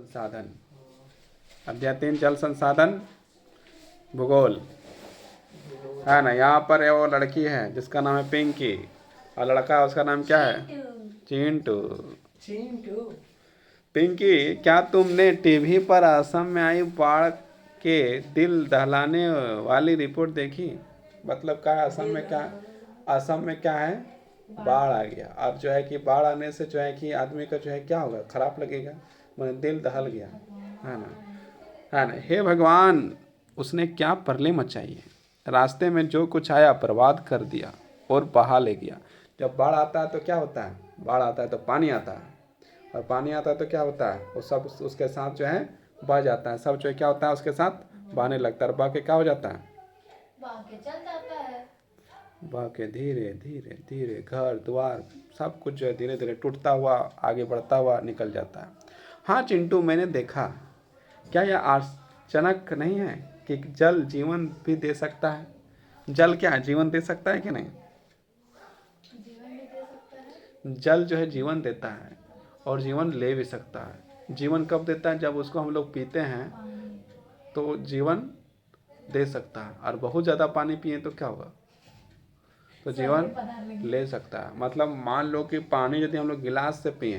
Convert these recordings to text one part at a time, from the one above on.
संसाधन। अध्याय 3 जल संसाधन भूगोल है ना। यहाँ पर वो लड़की है जिसका नाम है पिंकी और लड़का उसका नाम क्या है? चिंटू। पिंकी, क्या तुमने टीवी पर असम में आई बाढ़ के दिल दहलाने वाली रिपोर्ट देखी? मतलब क्या है असम में क्या है? बाढ़ आ गया। अब जो है कि बाढ़ आने से जो है कि आदमी का जो है क्या होगा? खराब लगेगा, मैंने दिल दहल गया, है ना, है ना। हे भगवान, उसने क्या प्रलय मचाई है। रास्ते में जो कुछ आया बर्बाद कर दिया और बहा ले गया। जब बाढ़ आता है तो क्या होता है? बाढ़ आता है तो पानी आता है, और पानी आता है तो क्या होता है? वो सब उसके साथ जो है बह जाता है। सब जो है क्या होता है? उसके साथ बहने लगता है, और बह के क्या हो जाता है? चल जाता है। बह के धीरे धीरे धीरे घर द्वार सब कुछ जो है धीरे धीरे टूटता हुआ आगे बढ़ता हुआ निकल जाता है। हाँ चिंटू, मैंने देखा। क्या यह आश्चर्यजनक नहीं है कि जल जीवन भी दे सकता है? जल क्या है? जीवन दे सकता है कि नहीं? जीवन भी दे सकता है। जल जो है जीवन देता है और जीवन ले भी सकता है। जीवन कब देता है? जब उसको हम लोग पीते हैं तो जीवन दे सकता है, और बहुत ज़्यादा पानी पिए तो क्या होगा? तो जीवन ले सकता है। मतलब मान लो कि पानी यदि हम लोग गिलास से पिए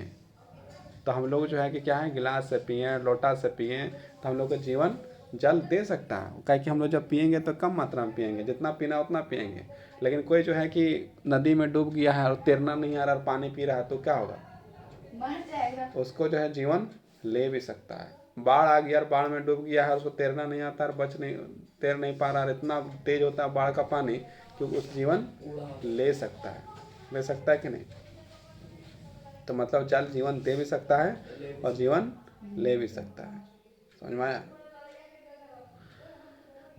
तो हम लोग जो है कि क्या है, गिलास से पिए, लोटा से पिए, तो हम लोग का जीवन जल दे सकता है। क्या कि हम लोग जब पिएंगे तो कम मात्रा में पिएंगे, जितना पीना उतना पिएंगे। लेकिन कोई जो है कि नदी में डूब गया है और तैरना नहीं आ रहा और पानी पी रहा है तो क्या होगा? मर जाएगा। उसको जो है जीवन ले भी सकता है। बाढ़ आ गया और बाढ़ में डूब गया है, उसको तैरना नहीं आता और तैर नहीं पा रहा है, इतना तेज होता है बाढ़ का पानी कि उस जीवन ले सकता है। ले सकता है कि नहीं? तो मतलब जल जीवन दे भी सकता है और जीवन ले भी सकता है। समझ में आया?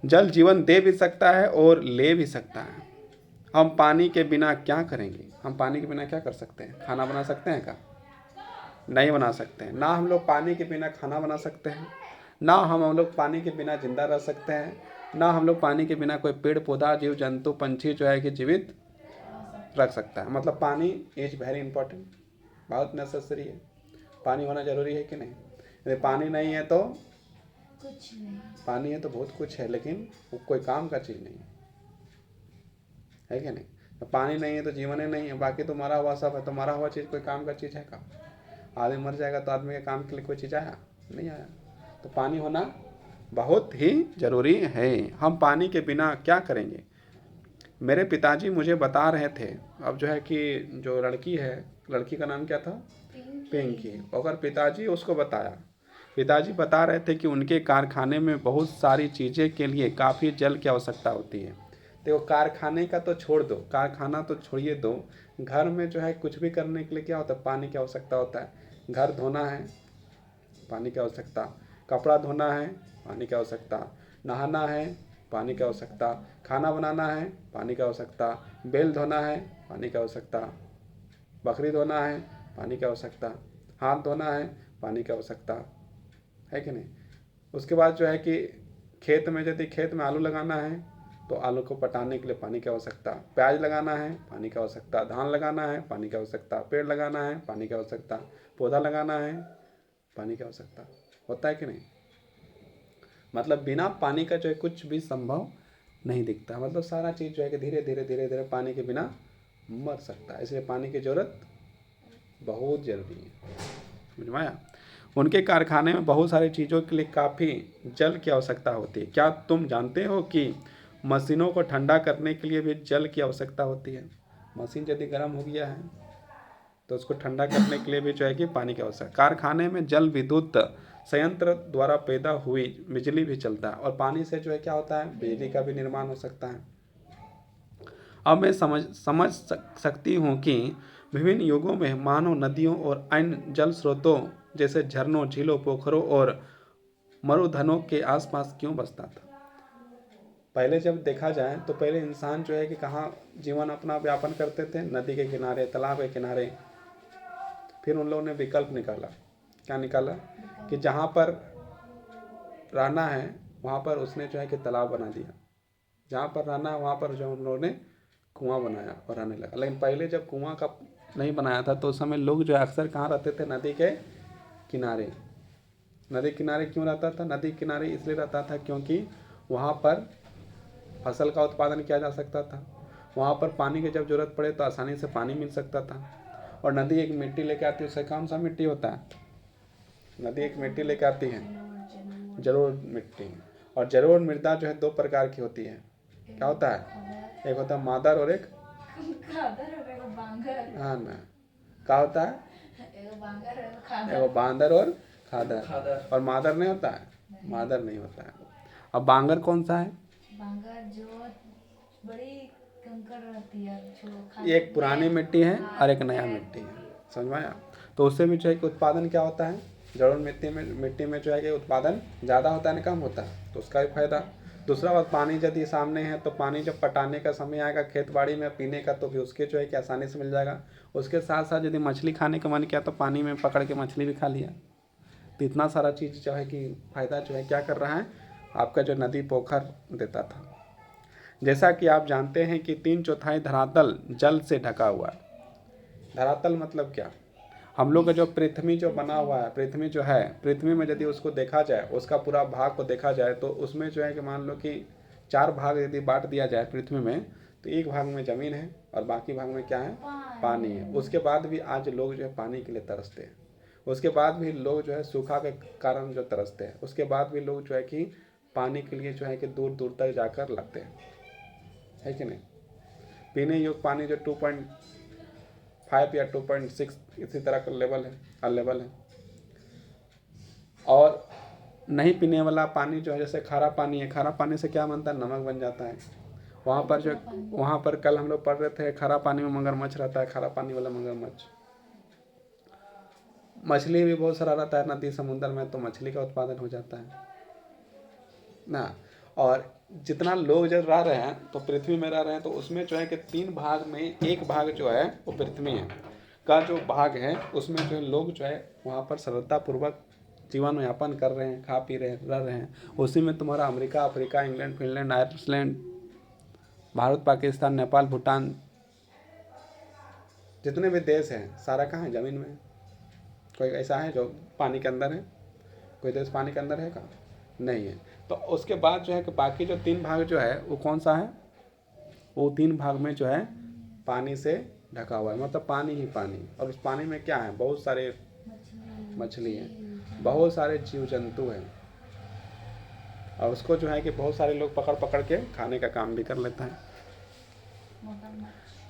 जल जीवन दे भी सकता है और ले भी सकता है। हम पानी के बिना क्या करेंगे? हम पानी के बिना क्या कर सकते हैं? खाना बना सकते हैं क्या? नहीं बना सकते हैं। ना हम लोग पानी के बिना खाना बना सकते हैं, ना हम लोग पानी के बिना जिंदा रह सकते हैं, ना हम लोग पानी के बिना कोई पेड़ पौधा जीव जंतु पंछी जो है कि जीवित रख सकता है। मतलब पानी इज वेरी इंपॉर्टेंट, बहुत नेसेसरी है। पानी होना जरूरी है कि नहीं? यदि पानी नहीं है तो कुछ नहीं। पानी है तो बहुत कुछ है, लेकिन वो कोई काम का चीज़ नहीं है कि नहीं? तो पानी नहीं है तो जीवन ही नहीं है। बाकी तो मरा हुआ सब है, तो मरा हुआ चीज़ कोई काम का चीज़ है का? आदमी मर जाएगा तो आदमी के काम के लिए कोई चीज़ आया? नहीं आया। तो पानी होना बहुत ही ज़रूरी है। हम पानी के बिना क्या करेंगे? मेरे पिताजी मुझे बता रहे थे। अब जो है कि जो लड़की है, लड़की का नाम क्या था? पिंकी। अगर पिताजी उसको बताया, पिताजी बता रहे थे कि उनके कारखाने में बहुत सारी चीज़ें के लिए काफ़ी जल की आवश्यकता होती है। देखो, कारखाने का तो छोड़ दो, कारखाना तो छोड़िए दो, घर में जो है कुछ भी करने के लिए क्या होता है? पानी की आवश्यकता होता है। घर धोना है, पानी की आवश्यकता। कपड़ा धोना है, पानी की आवश्यकता। नहाना है, पानी की आवश्यकता। खाना बनाना है, पानी की आवश्यकता। बेल धोना है, पानी की आवश्यकता। बकरी धोना है, पानी की आवश्यकता। हाथ धोना है, पानी की आवश्यकता है कि नहीं? उसके बाद जो है कि खेत में यदि खेत में आलू लगाना है तो आलू को पटाने के लिए पानी की आवश्यकता। प्याज लगाना है, पानी की आवश्यकता। धान लगाना है, पानी की आवश्यकता। पेड़ लगाना है, पानी की आवश्यकता। पौधा लगाना है, पानी की आवश्यकता। होता है कि नहीं? मतलब बिना पानी का जो है कुछ भी संभव नहीं दिखता। मतलब सारा चीज़ जो है कि धीरे धीरे धीरे धीरे पानी के बिना मर सकता है। इसलिए पानी की ज़रूरत बहुत ज़रूरी है। समझ में आया? उनके कारखाने में बहुत सारी चीज़ों के लिए काफ़ी जल की आवश्यकता होती है। क्या तुम जानते हो कि मशीनों को ठंडा करने के लिए भी जल की आवश्यकता होती है? मशीन यदि गर्म हो गया है तो उसको ठंडा करने के लिए भी जो है कि पानी की आवश्यकता। कारखाने में जल विद्युत संयंत्र द्वारा पैदा हुई बिजली भी चलता है, और पानी से जो है क्या होता है? बिजली का भी निर्माण हो सकता है। अब मैं समझ सकती हूँ कि विभिन्न युगों में मानव नदियों और अन्य जल स्रोतों जैसे झरनों, झीलों, पोखरों और मरुधनों के आसपास क्यों बसता था। पहले जब देखा जाए तो पहले इंसान जो है कि कहाँ जीवन अपना व्यापन करते थे? नदी के किनारे, तालाब के किनारे। फिर उन लोगों ने विकल्प निकाला। क्या निकाला? कि जहाँ पर रहना है वहाँ पर उसने जो है कि तालाब बना दिया। जहाँ पर रहना है वहाँ पर जो उन लोगों ने कुआं बनाया और रहने लगा। लेकिन पहले जब कुआं का नहीं बनाया था तो उस समय लोग जो है अक्सर कहाँ रहते थे? नदी के किनारे। नदी किनारे क्यों रहता था? नदी किनारे इसलिए रहता था क्योंकि वहाँ पर फसल का उत्पादन किया जा सकता था, वहाँ पर पानी की जब जरूरत पड़े तो आसानी से पानी मिल सकता था। और नदी एक मिट्टी लेके आती है, उससे कौन सा मिट्टी होता है? नदी एक मिट्टी लेके आती है, जरूर मिट्टी। और जरूर मृदा जो है दो प्रकार की होती है, क्या होता है? एक होता है मादर और एक हाँ ना, क्या होता है? एगो बांदर और खादर। और मादर नहीं होता है? मादर नहीं होता है। अब बांगर कौन सा है? बांगर जो बड़ी कंकड़ रहती है, जो एक पुरानी मिट्टी है और एक नया मिट्टी है, समझ में आया? तो उससे भी जो है कि उत्पादन क्या होता है? जलोढ़ मिट्टी में जो है कि उत्पादन ज़्यादा होता है ना कम होता है, तो उसका भी फायदा। दूसरा बात, पानी यदि सामने है तो पानी जब पटाने का समय आएगा खेत बाड़ी में पीने का, तो भी उसके जो है कि आसानी से मिल जाएगा। उसके साथ साथ यदि मछली खाने का मन किया तो पानी में पकड़ के मछली भी खा लिया। तो इतना सारा चीज़ जो है कि फ़ायदा जो है क्या कर रहा है, आपका जो नदी पोखर देता था। जैसा कि आप जानते हैं कि 3/4 धरातल जल से ढका हुआ है। धरातल मतलब क्या? हम लोग का जो पृथ्वी जो बना हुआ है, पृथ्वी जो है, पृथ्वी में यदि उसको देखा जाए, उसका पूरा भाग को देखा जाए, तो उसमें जो है कि मान लो कि 4 भाग यदि बांट दिया जाए पृथ्वी में, तो एक भाग में ज़मीन है और बाकी भाग में क्या है? पानी है। उसके बाद भी आज लोग जो है पानी के लिए तरसते हैं, उसके बाद भी लोग जो है सूखा के कारण जो तरसते हैं, उसके बाद भी लोग जो है कि पानी के लिए जो है कि दूर दूर तक जाकर लगते हैं, है कि नहीं? पीने योग्य पानी जो 2.5 या 2.6 इसी तरह का लेवल है, और नहीं पीने वाला पानी जो है जैसे खारा पानी है, खारा पानी से क्या बनता है? नमक बन जाता है। वहाँ पर कल हम लोग पढ़ रहे थे, खारा पानी में मगरमच्छ रहता है, खारा पानी वाला मगरमच्छ। मछली भी बहुत सारा रहता है नदी समुद्र में, तो मछली का उत्पादन हो जाता है ना। और जितना लोग जब रह रहे हैं तो पृथ्वी में रह रहे हैं, तो उसमें जो है कि 3 भाग में एक भाग जो है वो पृथ्वी है का जो भाग है, उसमें जो है लोग जो है वहाँ पर सरलतापूर्वक जीवन यापन कर रहे हैं, खा पी रहे हैं, रह रहे हैं। उसी में तुम्हारा America, Africa, England, Finland, Ireland, Bharat, Pakistan, Nepal, Bhutan, जितने भी देश हैं सारा कहाँ है? ज़मीन में। कोई ऐसा है जो पानी के अंदर है? कोई देश पानी के अंदर है का? नहीं है। तो उसके बाद जो है कि बाकी जो 3 भाग जो है वो कौन सा है? वो 3 भाग में जो है पानी से ढका हुआ है, मतलब पानी ही पानी। और उस पानी में क्या है? बहुत सारे मछली हैं, बहुत सारे जीव जंतु हैं, और उसको जो है कि बहुत सारे लोग पकड़ पकड़ के खाने का काम भी कर लेता है।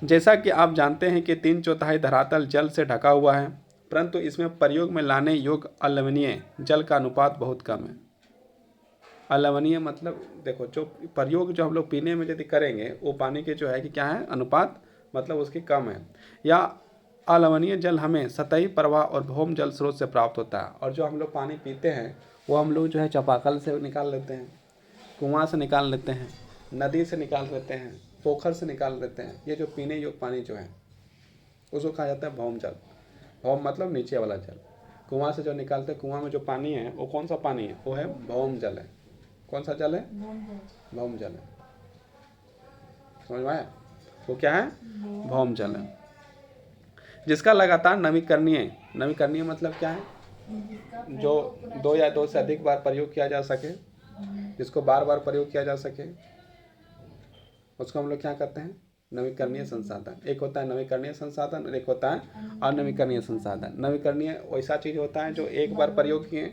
जैसा कि आप जानते हैं कि 3/4 धरातल जल से ढका हुआ है, परंतु इसमें प्रयोग में लाने योग्य अलवणीय जल का अनुपात बहुत कम है। अलवणीय मतलब देखो, जो प्रयोग जो हम लोग पीने में यदि करेंगे वो पानी के जो है कि क्या है? अनुपात, मतलब उसकी कम है। या अलवणीय जल हमें सतही प्रवाह और भौम जल स्रोत से प्राप्त होता है। और जो हम लोग पानी पीते हैं वो हम लोग जो है चापाकल से निकाल लेते हैं, कुआं से निकाल लेते हैं, नदी से निकाल लेते हैं, पोखर से निकाल लेते हैं। ये जो पीने योग्य पानी जो है उसको कहा जाता है भौम जल। भौम मतलब नीचे वाला जल। कुआं से जो निकालते हैं, कुआं में जो पानी है वो कौन सा पानी है? वो है भौम जल है। कौन सा जल है? भौम जल है। समझ में आया? वो क्या है? भौम जल है, जिसका लगातार नवीकरणीय मतलब क्या है? जो 2 या 2 से अधिक बार प्रयोग किया जा सके, जिसको बार बार प्रयोग किया जा सके, उसको हम लोग क्या कहते हैं? नवीकरणीय संसाधन। एक होता है नवीकरणीय संसाधन और एक होता है अनवीकरणीय संसाधन। नवीकरणीय वैसा चीज होता है जो एक बार प्रयोग किए,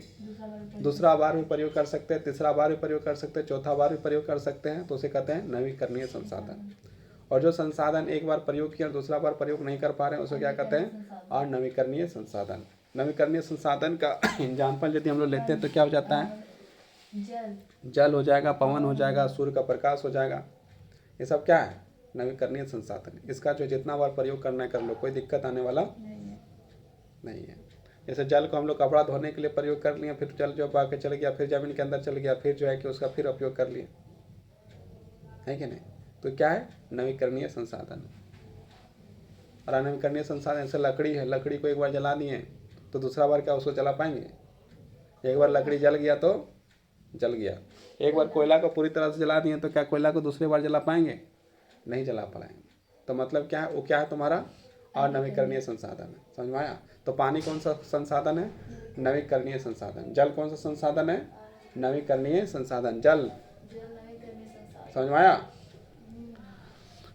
दूसरा बार भी प्रयोग कर सकते हैं, तीसरा बार भी प्रयोग कर सकते हैं, चौथा बार भी प्रयोग कर सकते हैं, तो उसे कहते हैं नवीकरणीय संसाधन। और जो संसाधन एक बार प्रयोग किया और दूसरा बार प्रयोग नहीं कर पा रहे हैं, उसे क्या कहते हैं? अनवीकरणीय संसाधन। नवीकरणीय संसाधन का एग्जाम्पल यदि हम लोग लेते हैं तो क्या हो जाता है? जल हो जाएगा, पवन हो जाएगा, सूर्य का प्रकाश हो जाएगा। ये सब क्या है? नवीकरणीय संसाधन। इसका जो जितना बार प्रयोग करना है कर लो, कोई दिक्कत आने वाला नहीं है। जैसे जल को हम लोग कपड़ा धोने के लिए प्रयोग कर लिया, फिर जल जो बहा के चल गया, फिर जमीन के अंदर चल गया, फिर जो है कि उसका फिर उपयोग कर लिया, है कि नहीं? तो क्या है? नवीकरणीय संसाधन। और अनवीकरणीय संसाधन जैसे लकड़ी है, लकड़ी को एक बार जला दिए तो दूसरा बार क्या उसको जला पाएंगे? एक बार लकड़ी जल गया तो जल गया। एक बार कोयला को पूरी तरह से जला दिए तो क्या कोयला को दूसरी बार जला पाएंगे? नहीं जला पाएंगे। तो मतलब क्या है? वो क्या है तुम्हारा? और नवीकरणीय संसाधन है। समझ में आया? तो पानी कौन सा संसाधन है? नवीकरणीय संसाधन। जल कौन सा संसाधन है? नवीकरणीय संसाधन। जल जल नवीकरणीय संसाधन। समझ में आया?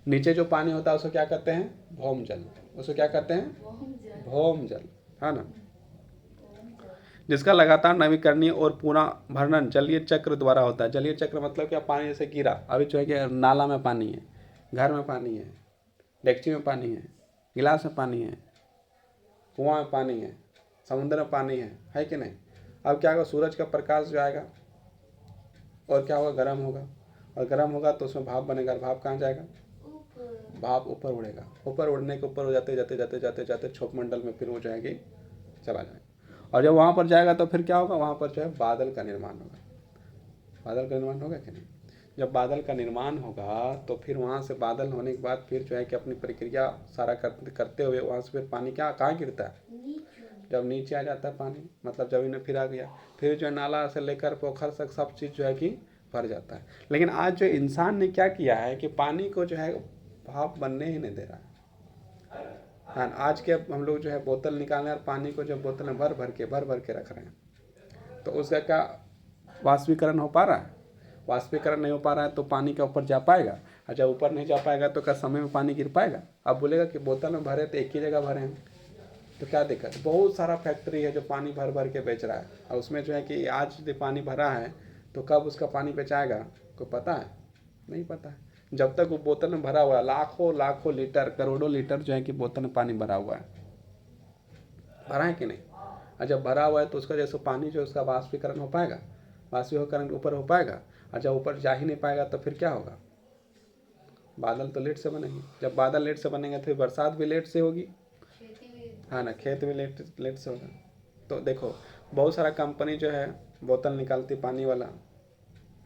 नीचे जो पानी होता है उसको क्या कहते हैं? भौम जल। उसको क्या कहते हैं? भौम जल, है ना? जिसका लगातार नवीकरणीय और पूरा भरण जलीय चक्र द्वारा होता है। जलीय चक्र मतलब क्या? पानी जैसे गिरा, अभी जो है कि नाला में पानी है, घर में पानी है, डेगची में पानी है, गिलास में पानी है, कुआं में पानी है, समुद्र में पानी है कि नहीं? अब क्या होगा? सूरज का प्रकाश जो आएगा और क्या होगा? गर्म होगा, और गर्म होगा तो उसमें भाप बनेगा। भाप कहाँ जाएगा? भाप ऊपर उड़ेगा। ऊपर उड़ने के ऊपर हो जाते जाते जाते जाते जाते क्षोभमंडल में फिर वो जाएगी, चला जाएगा। और जब वहाँ पर जाएगा तो फिर क्या होगा? वहाँ पर जो है बादल का निर्माण होगा। बादल का निर्माण होगा कि नहीं? जब बादल का निर्माण होगा तो फिर वहाँ से बादल होने के बाद फिर जो है कि अपनी प्रक्रिया सारा करते हुए वहाँ से फिर पानी क्या कहाँ गिरता है? जब नीचे आ जाता है पानी, मतलब जमीन में फिर आ गया, फिर जो है नाला से लेकर पोखर तक सब चीज़ जो है कि भर जाता है। लेकिन आज जो इंसान ने क्या किया है कि पानी को जो है भाप बनने ही नहीं दे रहा है। हाँ, आज के हम लोग जो है बोतल निकालने और पानी को जो बोतल में भर भर के रख रहे हैं, तो उसका क्या वाष्पीकरण हो पा रहा है? वाष्पीकरण नहीं हो पा रहा है तो पानी के ऊपर जा पाएगा, और जब ऊपर नहीं जा पाएगा तो क्या समय में पानी गिर पाएगा? अब बोलेगा कि बोतल में भरे तो एक ही जगह भरे हैं, तो क्या दिक्कत? बहुत सारा फैक्ट्री है जो पानी भर भर के बेच रहा है, और उसमें जो है कि आज यदि पानी भरा है तो कब उसका पानी बेचाएगा को पता है? नहीं पता है। जब तक वो बोतल में भरा हुआ है, लाखों लाखों लीटर, करोड़ों लीटर जो है कि बोतल में पानी भरा हुआ है, भरा है कि नहीं? और जब भरा हुआ है तो उसका जैसे पानी जो उसका वाष्पीकरण हो पाएगा? वाष्पीकरण ऊपर हो पाएगा? और जब ऊपर जा ही नहीं पाएगा तो फिर क्या होगा? बादल तो लेट से बनेंगे। जब बादल लेट से बनेंगे तो बरसात भी लेट से होगी, हाँ ना? खेत भी लेट से होगा। तो देखो, बहुत सारा कंपनी जो है बोतल निकालती पानी वाला,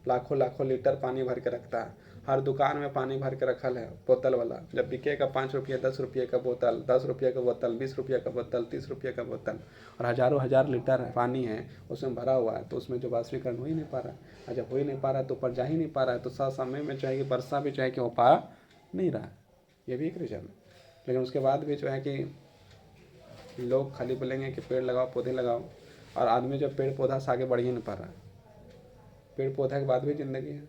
लाखों लाखों लीटर पानी भर के रखता है। हर दुकान में पानी भर के रखल है बोतल वाला। जब बिकेगा 5 रुपये 10 रुपये का बोतल, 10 रुपये का बोतल, 20 रुपये का बोतल, 30 रुपये का बोतल, और हज़ारों हज़ार लीटर पानी है उसमें भरा हुआ है, तो उसमें जो वाष्पीकरण हो ही नहीं पा रहा है। और जब हो ही नहीं पा रहा है तो ऊपर जा ही नहीं पा रहा है, तो साथ समय में चाहे कि वर्षा भी चाहे कि हो पा नहीं रहा है। ये भी एक रीज़न है। लेकिन उसके बाद भी जो है कि लोग खाली बोलेंगे कि पेड़ लगाओ, पौधे लगाओ, और आदमी जब पेड़ पौधा से आगे बढ़ ही नहीं पा रहा है। पेड़ पौधा के बाद भी जिंदगी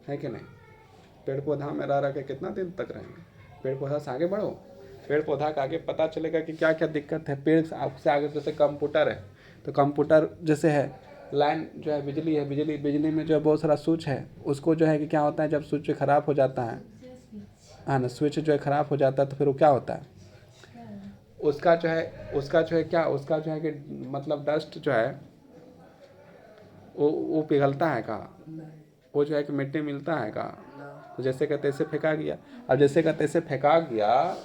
है कि नहीं? पेड़ पौधा में रह के कितना दिन तक रहेंगे? पेड़ पौधा से आगे बढ़ो। पेड़ पौधा के आगे पता चलेगा कि क्या क्या दिक्कत है। पेड़ से आगे जैसे कंप्यूटर है, तो कंप्यूटर जैसे है, लाइन जो है बिजली है, बिजली में जो है बहुत सारा स्विच है, उसको जो है कि क्या होता है जब स्विच खराब हो जाता है, हाँ ना, स्विच जो है खराब हो जाता है तो फिर वो क्या होता है? उसका जो है कि मतलब डस्ट जो है वो पिघलता है का? वो जो है कि मिट्टी मिलता है का? तो जैसे का तैसे फेंका गया। अब जैसे का तैसे फेंका गया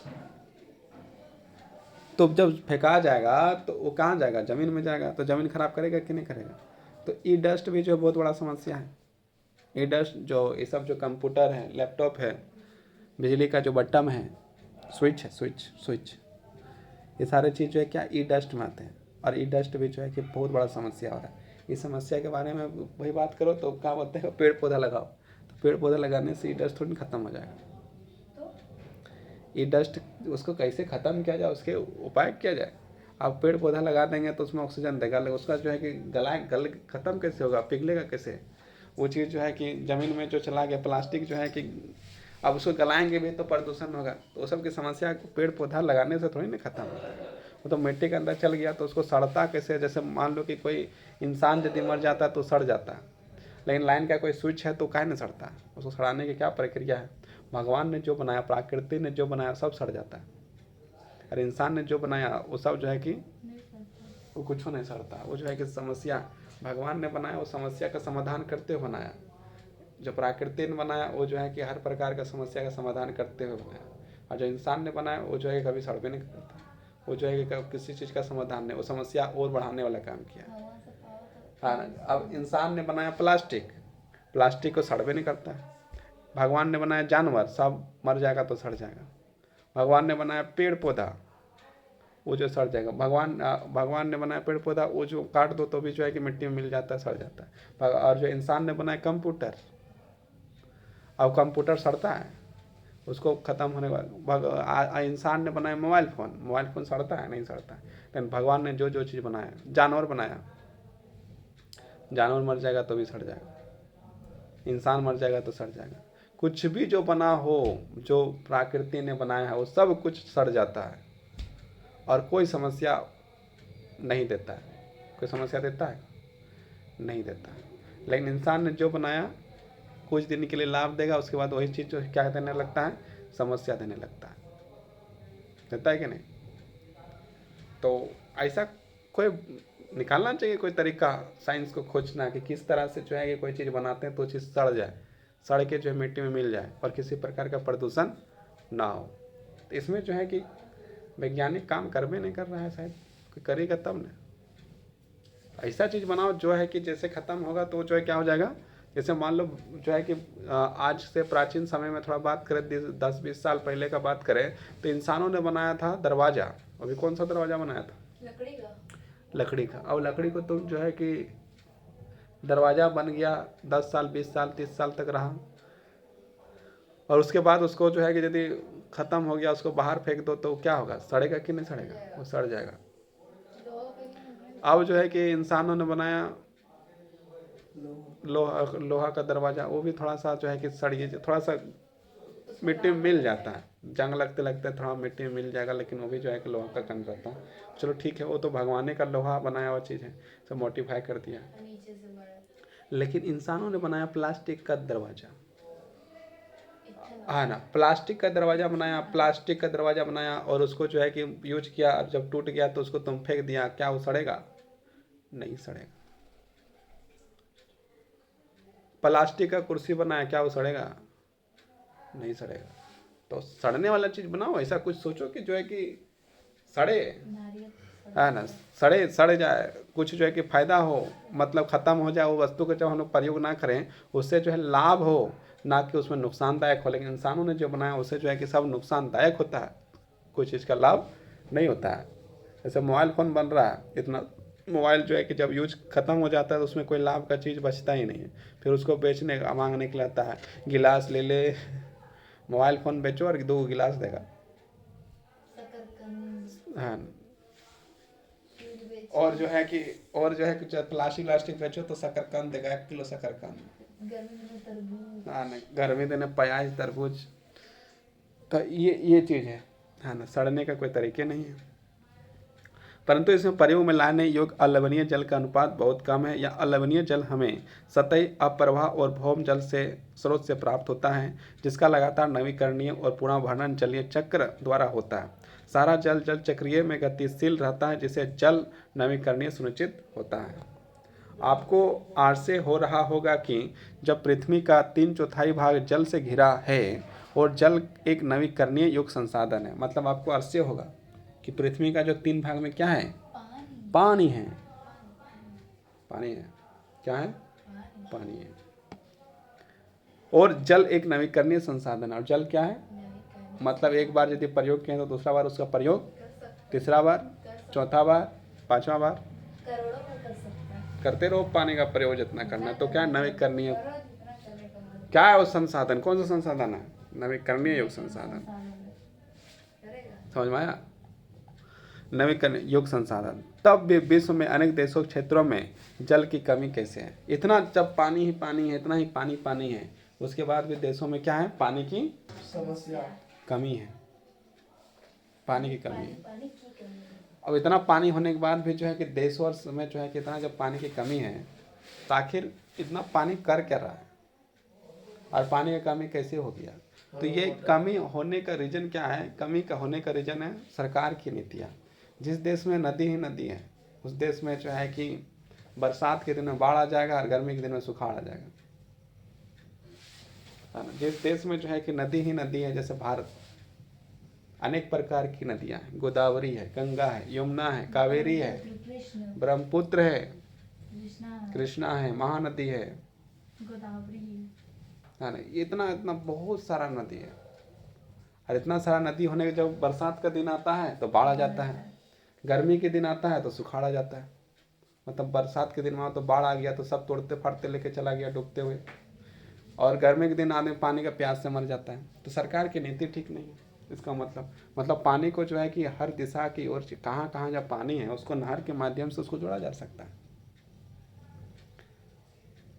तो जब फेंका जाएगा तो वो कहाँ जाएगा? ज़मीन में जाएगा। तो ज़मीन खराब करेगा कि नहीं करेगा? तो ई डस्ट भी जो बहुत बड़ा समस्या है। ई डस्ट जो ये सब जो कंप्यूटर है, लैपटॉप है, बिजली का जो बटन है, स्विच है, स्विच, ये सारे चीज़ जो है क्या ई डस्ट में आते हैं। और ई डस्ट भी जो है कि बहुत बड़ा समस्या हो रहा है। इस समस्या के बारे में वही बात करो तो क्या बोलते हैं? पेड़ पौधा लगाओ। तो पेड़ पौधा लगाने से ई डस्ट थोड़ी खत्म हो जाएगा। ये डस्ट उसको कैसे ख़त्म किया जाए, उसके उपाय किया जाए। आप पेड़ पौधा लगा देंगे तो उसमें ऑक्सीजन देगा, लेकिन उसका जो है कि गल ख़त्म कैसे होगा? पिघलेगा कैसे? वो चीज़ जो है कि ज़मीन में जो चला गया, प्लास्टिक जो है कि अब उसको गलाएंगे भी तो प्रदूषण होगा। तो वो सब की समस्या पेड़ पौधा लगाने से थोड़ी ना खत्म होता है। वो तो मिट्टी के अंदर चल गया तो उसको सड़ता कैसे? जैसे मान लो कि कोई इंसान यदि मर जाता है तो सड़ जाता है, लेकिन लाइन का कोई स्विच है तो काहे नहीं सड़ता है? उसको सड़ाने की क्या प्रक्रिया है? भगवान ने जो बनाया, प्रकृति ने जो बनाया सब सड़ जाता है, और इंसान ने जो बनाया वो सब जो है कि वो कुछ नहीं सड़ता। वो जो है कि समस्या भगवान ने बनाया, वो समस्या का समाधान करते हुए बनाया। जो प्रकृति ने बनाया वो जो है कि हर प्रकार का समस्या का समाधान करते हुए बनाया, और जो इंसान ने बनाया वो जो है कभी सड़बे नहीं करता। वो जो है कि किसी चीज़ का समाधान नहीं, वो समस्या और बढ़ाने वाला काम किया। हाँ, अब इंसान ने बनाया प्लास्टिक को सड़बे नहीं करता है। भगवान ने बनाया जानवर, सब मर जाएगा तो सड़ जाएगा। भगवान ने बनाया पेड़ पौधा, वो जो सड़ जाएगा। भगवान ने बनाया पेड़ पौधा, वो जो काट दो तो भी जो है कि मिट्टी में मिल जाता है, सड़ जाता है। और जो इंसान ने बनाया कंप्यूटर, अब कंप्यूटर सड़ता है? उसको ख़त्म होने के बाद इंसान ने बनाया मोबाइल फ़ोन सड़ता है? नहीं सड़ता है। लेकिन भगवान ने जो जो चीज़ बनाया, जानवर बनाया, जानवर मर जाएगा तो भी सड़ जाएगा, इंसान मर जाएगा तो सड़ जाएगा। कुछ भी जो बना हो, जो प्रकृति ने बनाया है, वो सब कुछ सड़ जाता है और कोई समस्या नहीं देता है। कोई समस्या देता है? नहीं देता है। लेकिन इंसान ने जो बनाया कुछ दिन के लिए लाभ देगा, उसके बाद वही चीज़ जो क्या देने लगता है? समस्या देने लगता है। देता है कि नहीं? तो ऐसा कोई निकालना चाहिए कोई तरीका साइंस को खोजना कि किस तरह से जो है कि कोई चीज़ बनाते हैं तो चीज़ सड़ जाए, सड़ के जो है मिट्टी में मिल जाए और किसी प्रकार का प्रदूषण ना हो। तो इसमें जो है कि वैज्ञानिक काम कर भी नहीं कर रहा है, शायद कोई करेगा तब ना। ऐसा चीज़ बनाओ जो है कि जैसे ख़त्म होगा तो जो है क्या हो जाएगा, जैसे मान लो जो है कि आज से प्राचीन समय में थोड़ा बात करें, 10-20 साल पहले का बात करें, तो इंसानों ने बनाया था दरवाज़ा। अभी कौन सा दरवाज़ा बनाया था? लकड़ी का। अब लकड़ी को तुम जो है कि दरवाज़ा बन गया, 10 साल 20 साल 30 साल तक रहा, और उसके बाद उसको जो है कि यदि ख़त्म हो गया, उसको बाहर फेंक दो तो क्या होगा? सड़ेगा कि नहीं सड़ेगा? वो सड़ जाएगा। अब जो है कि इंसानों ने बनाया लोहा का दरवाज़ा, वो भी थोड़ा सा जो है कि सड़िए, थोड़ा सा मिट्टी में मिल जाता है, जंग लगते लगते थोड़ा मिट्टी में मिल जाएगा, लेकिन वो भी जो है कि लोहा का कन रहता है। चलो ठीक है, वो तो भगवान का लोहा बनाया हुआ चीज़ है, सब मॉडिफाई कर दिया। लेकिन इंसानों ने बनाया प्लास्टिक का दरवाज़ा, हाँ ना, प्लास्टिक का दरवाज़ा बनाया, और उसको जो है कि यूज किया, और जब टूट गया तो उसको तुम फेंक दिया, क्या वो सड़ेगा? नहीं सड़ेगा। प्लास्टिक का कुर्सी बनाया, क्या वो सड़ेगा? नहीं सड़ेगा। तो सड़ने वाला चीज़ बनाओ, ऐसा कुछ सोचो कि जो है कि सड़े, है ना, सड़ जाए, कुछ जो है कि फ़ायदा हो, मतलब ख़त्म हो जाए वो वस्तु का, जब हम लोग प्रयोग ना करें उससे जो है लाभ हो, ना कि उसमें नुकसानदायक हो। लेकिन इंसानों ने जो बनाया उससे जो है कि सब नुकसानदायक होता है, कोई चीज़ का लाभ नहीं होता है। जैसे मोबाइल फ़ोन बन रहा है, इतना मोबाइल जो है कि जब यूज ख़त्म हो जाता है तो उसमें कोई लाभ का चीज़ बचता ही नहीं है, फिर उसको बेचने का मांगने के लिए आता है, गिलास ले ले, मोबाइल फ़ोन बेचो और 2 गिलास देगा, हाँ। और जो है कि जब प्लास्टिक बेचो तो शकरकंद देगा, 1 किलो शकरकंद, हाँ ना, गर्मी दिन में प्याज तरबूज। तो ये चीज़ है, हाँ ना, सड़ने का कोई तरीके नहीं है। परंतु इसमें प्रयोग में लाने योग्य अलवणीय जल का अनुपात बहुत कम है। यह अलवणीय जल हमें सतही अपप्रवाह और भौम जल से स्रोत से प्राप्त होता है, जिसका लगातार नवीकरणीय और पुनर्भरण जलीय चक्र द्वारा होता है। सारा जल चक्रीय में गतिशील रहता है, जिससे जल नवीकरणीय सुनिश्चित होता है। आपको आज से हो रहा होगा कि जब पृथ्वी का 3/4 भाग जल से घिरा है और जल एक नवीकरणीय युग संसाधन है, मतलब आपको आज से होगा कि पृथ्वी का जो 3 भाग में क्या है? पानी है। पानी है, क्या है? पानी है। और जल एक नवीकरणीय संसाधन है। और जल क्या है? मतलब एक बार यदि प्रयोग किए तो दूसरा बार उसका प्रयोग, तीसरा बार, चौथा बार, 5वां बार करते रहो पानी का प्रयोग जितना करना। तो क्या नवीकरणीय, क्या है वो संसाधन? कौन सा संसाधन है? नवीकरणीय योग संसाधन। समझ में आया? नवीकरणीय योग संसाधन। तब भी विश्व में अनेक देशों क्षेत्रों में जल की कमी कैसे है? इतना जब पानी ही पानी है, इतना ही पानी है, उसके बाद भी देशों में क्या है? पानी की समस्या, कमी है, पानी की कमी है। अब इतना पानी होने के बाद भी जो है कि देशों में जो है कि इतना जब पानी की कमी है, तो आखिर इतना पानी कर क्या रहा है और पानी की कमी कैसे हो गया? तो ये कमी होने का रीज़न क्या है? कमी का होने का रीज़न है सरकार की नीतियाँ। जिस देश में नदी ही नदी है, उस देश में जो है कि बरसात के दिन में बाढ़ आ जाएगा और गर्मी के दिन में सुखाड़ आ जाएगा, है ना। जिस देश में जो है कि नदी ही नदी है, जैसे भारत, अनेक प्रकार की नदियाँ हैं, गोदावरी है, गंगा है, यमुना है, कावेरी है, ब्रह्मपुत्र है, कृष्णा है, महानदी है, है ना। इतना बहुत सारा नदी है, और इतना सारा नदी होने के जब बरसात का दिन आता है तो बाढ़ आ जाता है, गर्मी के दिन आता है तो सुखाड़ आ जाता है। मतलब बरसात के दिन में तो बाढ़ आ गया तो सब तोड़ते फाड़ते लेके चला गया डूबते हुए, और गर्मी के दिन आदमी पानी का प्यास से मर जाता है। तो सरकार की नीति ठीक नहीं है। इसका मतलब पानी को जो है कि हर दिशा की ओर कहाँ कहाँ जब पानी है उसको नहर के माध्यम से उसको जोड़ा जा सकता है।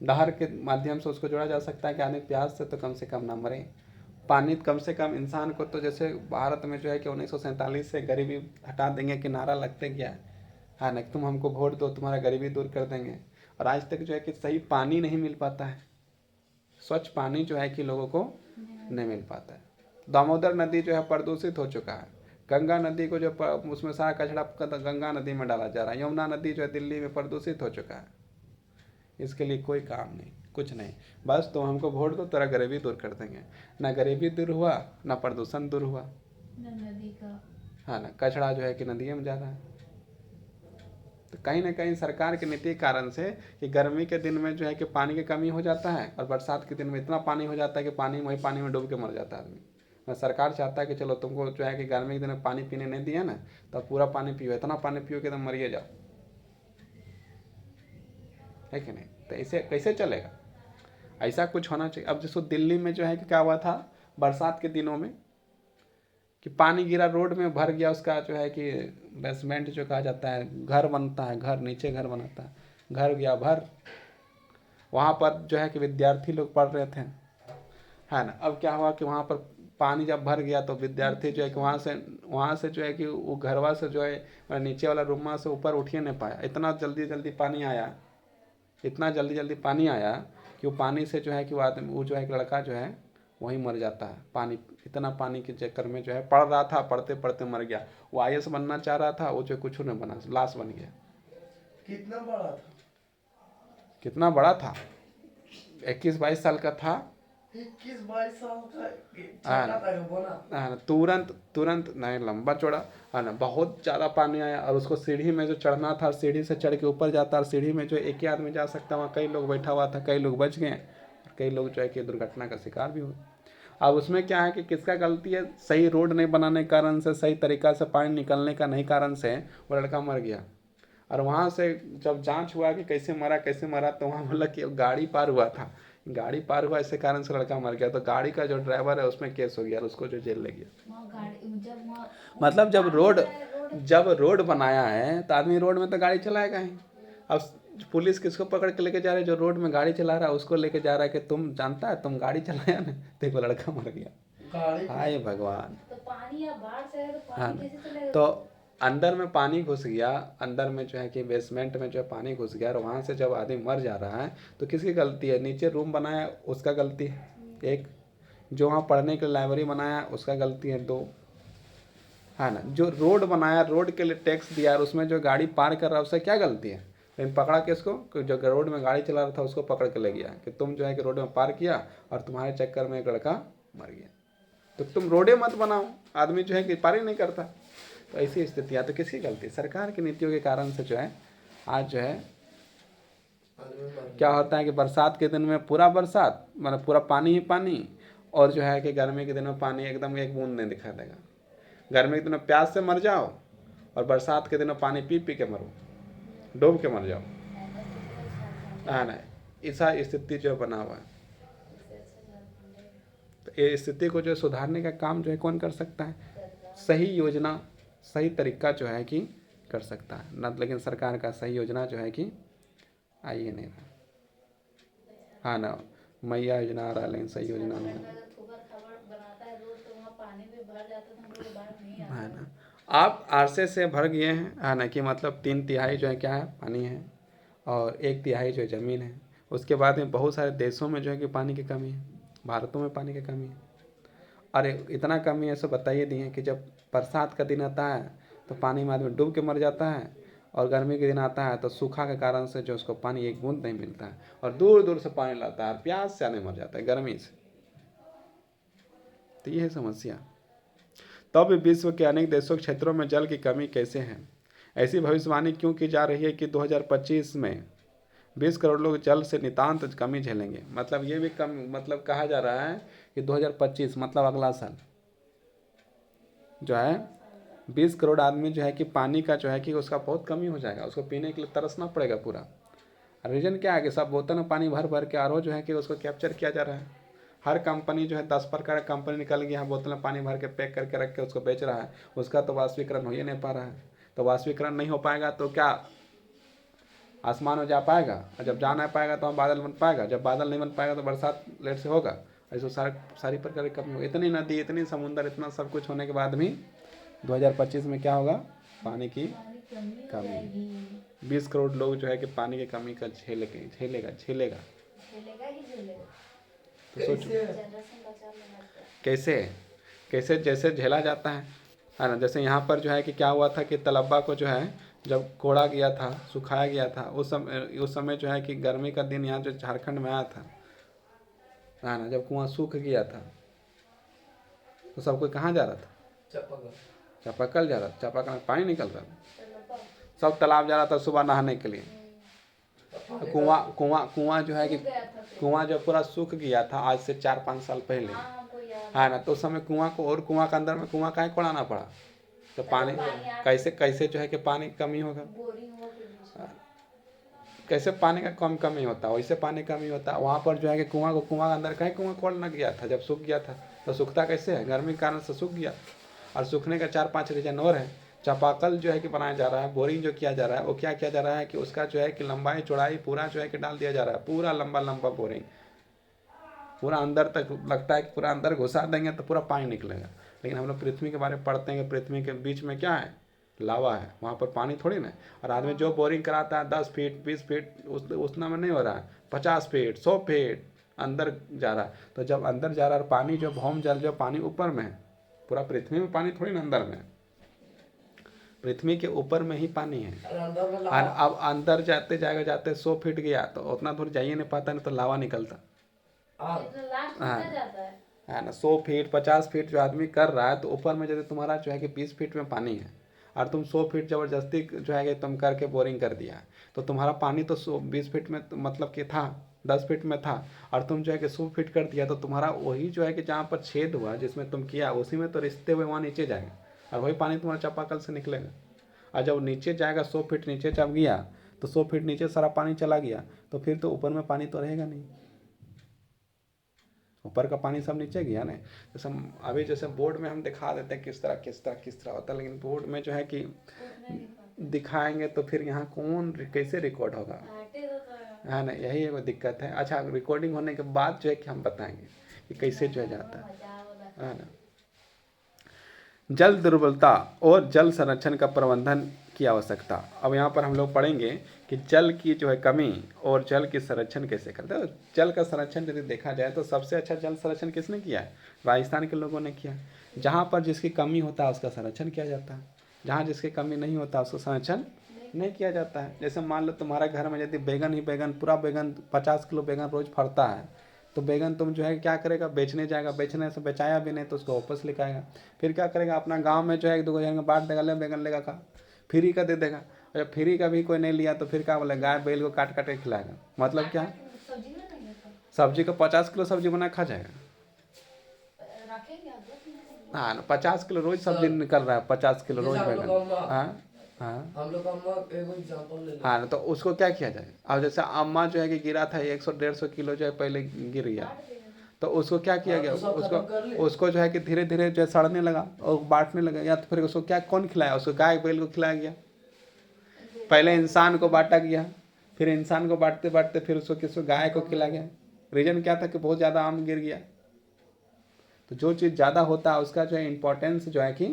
नहर के माध्यम से उसको जोड़ा जा सकता है कि आदमी प्यास से तो कम से कम ना मरे। पानी कम से कम इंसान को, तो जैसे भारत में जो है कि 1947 से गरीबी हटा देंगे कि नारा लगते गया है ना, तुम हमको वोट दो तुम्हारा गरीबी दूर कर देंगे, और आज तक जो है कि सही पानी नहीं मिल पाता है। स्वच्छ पानी जो है कि लोगों को नहीं मिल पाता है। दामोदर नदी जो है प्रदूषित हो चुका है। गंगा नदी को जो उसमें सारा कचरा गंगा नदी में डाला जा रहा है। यमुना नदी जो है दिल्ली में प्रदूषित हो चुका है। इसके लिए कोई काम नहीं, कुछ नहीं, बस तुम हमको वोट दो तेरा गरीबी दूर कर देंगे। ना गरीबी दूर हुआ, ना प्रदूषण दूर हुआ, नदी का हाँ ना, कचरा जो है कि नदियों में जा रहा है। तो कहीं ना कहीं सरकार की नीति के कारण से कि गर्मी के दिन में जो है कि पानी की कमी हो जाता है, और बरसात के दिन में इतना पानी हो जाता है कि वही पानी में डूब के मर जाता है आदमी। सरकार चाहता है कि चलो तुमको जो है कि गर्मी के दिन में पानी पीने नहीं दिया ना, तो पूरा पानी पियो, इतना पानी पियो कि तुम मरिए जाओ, है कि नहीं। तो ऐसे कैसे चलेगा? ऐसा कुछ होना चाहिए। अब जैसे दिल्ली में जो है कि क्या हुआ था बरसात के दिनों में कि पानी गिरा, रोड में भर गया, उसका जो है कि बेसमेंट जो कहा जाता है, घर बनता है, घर नीचे घर बनाता है, घर गया भर। वहाँ पर जो है कि विद्यार्थी लोग पढ़ रहे थे, है ना। अब क्या हुआ कि वहाँ पर पानी जब भर गया तो विद्यार्थी जो है कि वहाँ से जो है कि वो घरवा से जो है नीचे वाला रूम से ऊपर उठ ही नहीं पाया। इतना जल्दी जल्दी पानी आया, इतना जल्दी जल्दी पानी आया कि वो पानी से जो है कि वो जो है कि लड़का जो है वहीं मर जाता है। पानी, इतना पानी के चक्कर में जो है पढ़ रहा था, पढ़ते पढ़ते मर गया। वो IAS बनना चाह रहा था, वो जो कुछ नहीं बना, लाश बन गया। कितना बड़ा था? कितना बड़ा था? 21-22 साल का था। 21-22 साल का हाँ छोटा था वो ना। हाँ, तुरंत नहीं, लंबा चौड़ा, है ना। बहुत ज़्यादा पानी आया, और उसको सीढ़ी में जो चढ़ना था, सीढ़ी से चढ़ के ऊपर जाता, और सीढ़ी में जो एक ही आदमी जा सकता, वहाँ कई लोग बैठा हुआ था, कई लोग बच गए, कई लोग जो है कि दुर्घटना का शिकार भी हुए। अब उसमें क्या है कि किसका गलती है? सही रोड नहीं बनाने के कारण से, सही तरीका से पानी निकलने का नहीं कारण से वो लड़का मर गया। और वहाँ से जब जांच हुआ कि कैसे मरा, तो वहाँ बोला कि गाड़ी पार हुआ था, गाड़ी पार हुआ इसी कारण से लड़का मर गया। तो गाड़ी का जो ड्राइवर है उसमें केस हो गया, और उसको जो जेल ले गया। वहाँ गाड़ी जब वहाँ मतलब जब रोड बनाया है तो आदमी रोड में तो गाड़ी चलाएगा ही। अब पुलिस किसको पकड़ के लेके जा रही है? जो रोड में गाड़ी चला रहा है उसको लेके जा रहा है कि तुम जानता है, तुम गाड़ी चलाया ना, देखो लड़का मर गया। गाड़ी हाय भगवान। तो पानी या बाढ़ से है तो हाँ, पानी कैसे चलेगा? तो अंदर में पानी घुस गया, अंदर में जो है कि बेसमेंट में जो है पानी घुस गया, और वहाँ से जब आदमी मर जा रहा है तो किसकी गलती है? नीचे रूम बनाया उसका गलती है एक, जो वहाँ पढ़ने के लिए लाइब्रेरी बनाया उसका गलती है दो, है ना। जो रोड बनाया, रोड के लिए टैक्स दिया, और उसमें जो गाड़ी पार कर रहा है उससे क्या गलती है? लेकिन पकड़ा किसको? जो रोड में गाड़ी चला रहा था उसको पकड़ के ले गया कि तुम जो है कि रोड में पार किया, और तुम्हारे चक्कर में एक लड़का मर गया। तो तुम रोडे मत बनाओ, आदमी जो है कि पार ही नहीं करता। तो ऐसी स्थितियाँ तो किसकी गलती? सरकार की नीतियों के कारण से जो है आज जो है क्या होता है कि बरसात के दिन में पूरा बरसात, मतलब पूरा पानी ही पानी, और जो है कि गर्मी के दिन में पानी एकदम एक बूंद नहीं दिखा देगा। गर्मी के दिन में प्यास से मर जाओ, और बरसात के दिन में पानी पी पी के मरो, डूब के मर जाओ, है ना। ऐसा स्थिति जो बना हुआ है। तो ये स्थिति को जो सुधारने का काम जो है कौन कर सकता है? सही योजना, सही तरीका जो है कि कर सकता है ना। लेकिन सरकार का सही योजना जो है कि आ ही नहीं रहा, हाँ ना। मैया योजना आ रहा है लेकिन सही योजना नहीं है, है ना। आप आरसे से भर गए हैं, है ना, कि मतलब 3/3 जो है क्या है? पानी है, और 1/3 जो है ज़मीन है। उसके बाद में बहुत सारे देशों में जो है कि पानी की कमी है, भारतों में पानी की कमी है। अरे इतना कमी है, ऐसा बताइए दिए कि जब बरसात का दिन आता है तो पानी में आदमी डूब के मर जाता है, और गर्मी के दिन आता है तो सूखा के कारण से जो उसको पानी एक बूंद नहीं मिलता है, और दूर दूर से पानी लाता है, प्यास से आदमी मर जाता है गर्मी से। तो ये है समस्या। तब भी विश्व के अनेक देशों के क्षेत्रों में जल की कमी कैसे है? ऐसी भविष्यवाणी क्यों की जा रही है कि 2025 में 20 करोड़ लोग जल से नितांत कमी झेलेंगे? मतलब ये भी कम, मतलब कहा जा रहा है कि 2025 मतलब अगला साल जो है 20 करोड़ आदमी जो है कि पानी का जो है कि उसका बहुत कमी हो जाएगा, उसको पीने के लिए तरसना पड़ेगा पूरा, रीजन क्या है कि सब बोतल में पानी भर भर के आरओ जो है कि उसको कैप्चर किया जा रहा है। हर कंपनी जो है 10 प्रकार का कंपनी निकल गई, यहाँ बोतल में पानी भर के पैक करके रख के उसको बेच रहा है, उसका तो वाष्पीकरण हो ही नहीं पा रहा है। तो वाष्पीकरण नहीं हो पाएगा तो क्या आसमान में जा पाएगा, और जब जा नहीं पाएगा तो हम बादल बन पाएगा, जब बादल नहीं बन पाएगा तो बरसात लेट से होगा। ऐसे सारी प्रकार की कमी होगी। इतनी नदी, इतनी समुंदर, इतना सब कुछ होने के बाद भी 2025 में क्या होगा, पानी की पानी कमी हो कमी। जाएगी। 20 करोड़ लोग जो है कि पानी की कमी का झेलेगा। झेलेगा ही झेलेगा। तो सोचो जनरेशन बचा लेना चाहिए। कैसे जैसे झेला जाता है ना। जैसे यहाँ पर जो है कि क्या हुआ था कि तलब्बा को जो है जब कोड़ा गया था, सुखाया गया था, उस समय जो है कि गर्मी का दिन यहाँ जो झारखंड में आया था, है ना, जब कुआं सूख गया था तो सब कोई कहाँ जा रहा था, चापाकल जा रहा था। चापाकल में पानी निकल रहा था, सब तालाब जा रहा था सुबह नहाने के लिए। कुआं जो है कि कुआं जो पूरा सूख गया था आज से 4-5 साल पहले, है ना। तो उस समय कुआं को, और कुआं के अंदर में कुआं काहे खोलाना पड़ा, तो पानी कैसे जो है कि पानी की कमी होगा, कैसे पानी का कमी होता है, वैसे पानी कमी होता है। वहाँ पर जो है कि कुआं के अंदर कहीं कुआं खोलना गया था, जब सूख गया था तो सूखता कैसे है, गर्मी के कारण से सूख गया। और सूखने का 4-5 रीजन और है। चापाकल जो है कि बनाया जा रहा है, बोरिंग जो किया जा रहा है, वो क्या किया जा रहा है कि उसका जो है कि लंबाई चौड़ाई पूरा जो है कि डाल दिया जा रहा है, पूरा लंबा बोरिंग, पूरा अंदर तक लगता है कि पूरा अंदर घुसा देंगे तो पूरा पानी निकलेगा। लेकिन हम लोग पृथ्वी के बारे में पढ़ते हैं कि पृथ्वी के बीच में क्या है, लावा है, वहाँ पर पानी थोड़ी ना। और आदमी जो बोरिंग कराता है 10 फीट 20 फीट उतना में नहीं हो रहा है, 50 फीट 100 फीट अंदर जा रहा है। तो जब अंदर जा रहा है पानी, जो भौम जल, जो पानी ऊपर में है, पूरा पृथ्वी में पानी थोड़ी ना अंदर में, पृथ्वी के ऊपर में ही पानी है। और अब अंदर जाते 100 फीट गया तो उतना दूर जाइए नहीं पाता, नहीं तो लावा निकलता है ना। 100 फीट 50 फीट जो आदमी कर रहा है, तो ऊपर में यदि तुम्हारा जो है कि 20 फीट में पानी है और तुम 100 फीट जबरदस्ती जो है कि तुम करके बोरिंग कर दिया, तो तुम्हारा पानी तो 20 फीट में मतलब कि था, 10 फीट में था, और तुम जो है कि 100 फीट कर दिया, तो तुम्हारा वही जो है कि जहाँ पर छेद हुआ जिसमें तुम किया, उसी में तो रिश्ते हुए वहाँ नीचे जाएगा, और वही पानी तुम्हारा चापाकल से निकलेगा। और जब नीचे जाएगा 100 फीट नीचे जब गया, तो 100 फीट नीचे सारा पानी चला गया, तो फिर तो ऊपर में पानी तो रहेगा नहीं, ऊपर का पानी सब नीचे गया ना। जैसे अभी जैसे बोर्ड में हम दिखा देते हैं किस तरह होता है, लेकिन बोर्ड में जो है कि दिखाएंगे तो फिर यहाँ कैसे रिकॉर्ड होगा, है ना। यही एक दिक्कत है। अच्छा, रिकॉर्डिंग होने के बाद जो है कि हम बताएंगे कि कैसे जो है जाता है ना। जल दुर्बलता और जल संरक्षण का प्रबंधन की आवश्यकता। अब यहाँ पर हम लोग पढ़ेंगे कि जल की जो है कमी और जल की संरक्षण कैसे करते हैं। जल का संरक्षण यदि देखा जाए तो सबसे अच्छा जल संरक्षण किसने किया है, राजस्थान के लोगों ने किया। जहाँ पर जिसकी कमी होता है उसका संरक्षण किया जाता है, जहाँ जिसकी कमी नहीं होता उसका संरक्षण नहीं किया जाता है। जैसे मान लो तुम्हारा घर में यदि बैगन पूरा बैगन 50 किलो बैगन रोज फरता है, तो बैगन तुम जो है क्या करेगा, बेचने जाएगा, बेचने से बेचाया भी नहीं तो उसको वापस लेकर आएगा। फिर क्या करेगा, अपना गांव में जो है 1-2 जन बांट देगा, ले बैगन लेगा खा, फ्री का दे देगा। और जब फ्री का भी कोई नहीं लिया तो फिर क्या बोले, गाय बैल को काट के खिलाएगा। मतलब क्या, सब्जी को 50 किलो सब्जी बना खा जाएगा। हाँ, 50 किलो रोज सब्जी निकल रहा है, 50 किलो रोज बैगन। हाँ हाँ, हम लोग एगो एग्जांपल ले हाँ, तो उसको क्या किया जाए। अब जैसे अम्मा जो है कि गिरा था 100-150 किलो जो है पहले गिर गया, तो उसको क्या किया गया, उसको जो है कि धीरे धीरे जो है सड़ने लगा और बांटने लगा, या तो फिर उसको क्या कौन खिलाया, उसको गाय बैल को खिलाया गया। पहले इंसान को बांटा गया, फिर इंसान को बांटते बांटते फिर उसको किसको, गाय को खिलाया गया। रीजन क्या था कि बहुत ज़्यादा आम गिर गया। तो जो चीज़ ज़्यादा होता है उसका जो है इम्पोर्टेंस जो है कि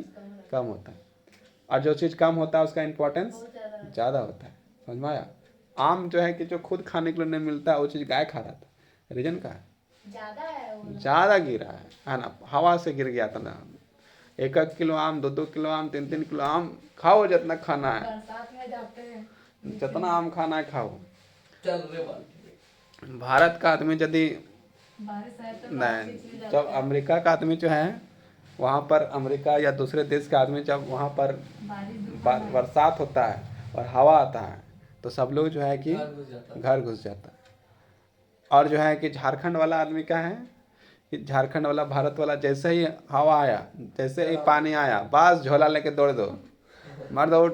कम होता है, और जो चीज़ कम होता है उसका इम्पोर्टेंस ज़्यादा होता है। समझ में आया। आम जो है कि जो खुद खाने के लिए नहीं मिलता है वो चीज़ गाय खा रहा था, रीजन का है ज़्यादा गिरा है ना, हवा से गिर गया था ना। 1-1 किलो आम, 2-2 किलो आम, 3-3 किलो आम खाओ, जितना खाना है, जितना आम खाना है खाओ। भारत का आदमी यदि नहीं, जब अमेरिका का आदमी जो है वहाँ पर, अमेरिका या दूसरे देश का आदमी जब वहाँ पर बरसात होता है और हवा आता है तो सब लोग जो है कि घर घुस जाता है। और जो है कि झारखंड वाला आदमी क्या है कि झारखंड वाला, भारत वाला, जैसे ही हवा आया, जैसे ही पानी आया, बस झोला लेके दौड़ दो, मार दो,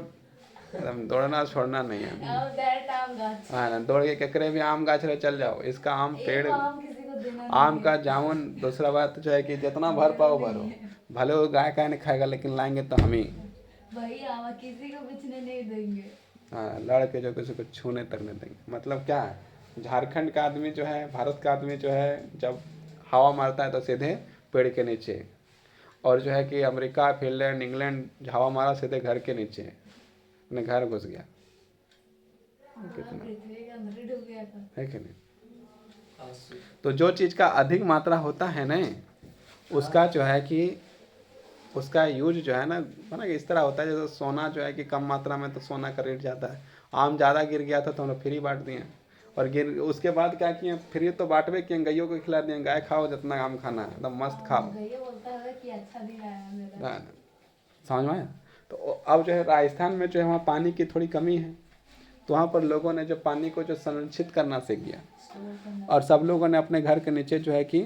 एकदम दौड़ना छोड़ना नहीं है। अब डायरेक्ट आम गाछ। हाँ ना, दौड़ के केकरे भी आम गाछ रहे चल जाओ, इसका आम पेड़, एक आम किसी को देना आम नहीं का है। जामुन। दूसरा बात जो है कि जितना भर पाओ भरो, भले वो गाय का नहीं खाएगा लेकिन लाएंगे तो हम ही। वही आम किसी को बिछने नहीं देंगे। हाँ, लड़ के जो किसी को छूने तक नहीं देंगे। मतलब क्या है, झारखंड का आदमी जो है, भारत का आदमी जो है, जब हवा मारता है तो सीधे पेड़ के नीचे, और जो है कि अमेरिका, फिनलैंड, इंग्लैंड हवा मारा सीधे घर के नीचे, अपने घर घुस गया। कितना पृथ्वी के अंदर ही डूब गया था। है कि नहीं? आंसू। तो जो चीज़ का अधिक मात्रा होता है ना, उसका जो है कि उसका यूज जो है ना कि इस तरह होता है जैसे सोना जो है कि कम मात्रा में तो सोना का रेट जाता है। आम ज़्यादा गिर गया था तो हमने फ्री बांट दिए, और गिर उसके बाद क्या किए, फ्री तो बांटवे किए, गैयों को खिला दिए, गाय खाओ जितना आम खाना है, एकदम मस्त खाओ। गैया बोलता है कि अच्छा दिन आया मेरा। हाँ, समझ में आया? तो अब जो है राजस्थान में जो है वहाँ पानी की थोड़ी कमी है, तो वहाँ पर लोगों ने जो पानी को जो संरक्षित करना सीख गया, स्टोर करना। और सब लोगों ने अपने घर के नीचे जो है कि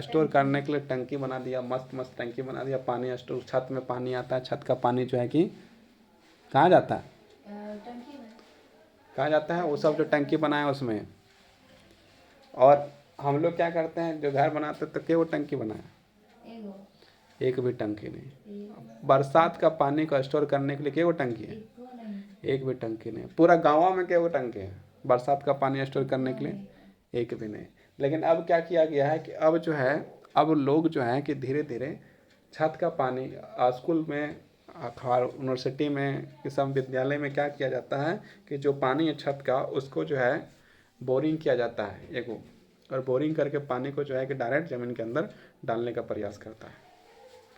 स्टोर करने के लिए टंकी बना दिया, मस्त मस्त टंकी बना दिया, पानी स्टोर, छत में पानी आता है, छत का पानी जो है कि कहाँ जाता है, टंकी में। कहाँ जाता है, वो सब जो टंकी बनाया उसमें। और हम लोग क्या करते हैं, जो घर बनाते हैं तो क्या वो टंकी बनाया, एगो एक भी टंकी नहीं। एक बरसात का पानी को स्टोर करने के लिए क्या वो टंकी है, एको नहीं। एक भी टंकी नहीं। पूरा गाँव में क्या वो टंकी है बरसात का पानी स्टोर करने के लिए, एक भी नहीं। लेकिन अब क्या किया गया है कि अब जो है, अब लोग जो है कि धीरे धीरे छत का पानी स्कूल में, यूनिवर्सिटी में, कि सब विद्यालय में क्या किया जाता है कि जो पानी है छत का, उसको जो है बोरिंग किया जाता है एक, और बोरिंग करके पानी को जो है कि डायरेक्ट ज़मीन के अंदर डालने का प्रयास करता है।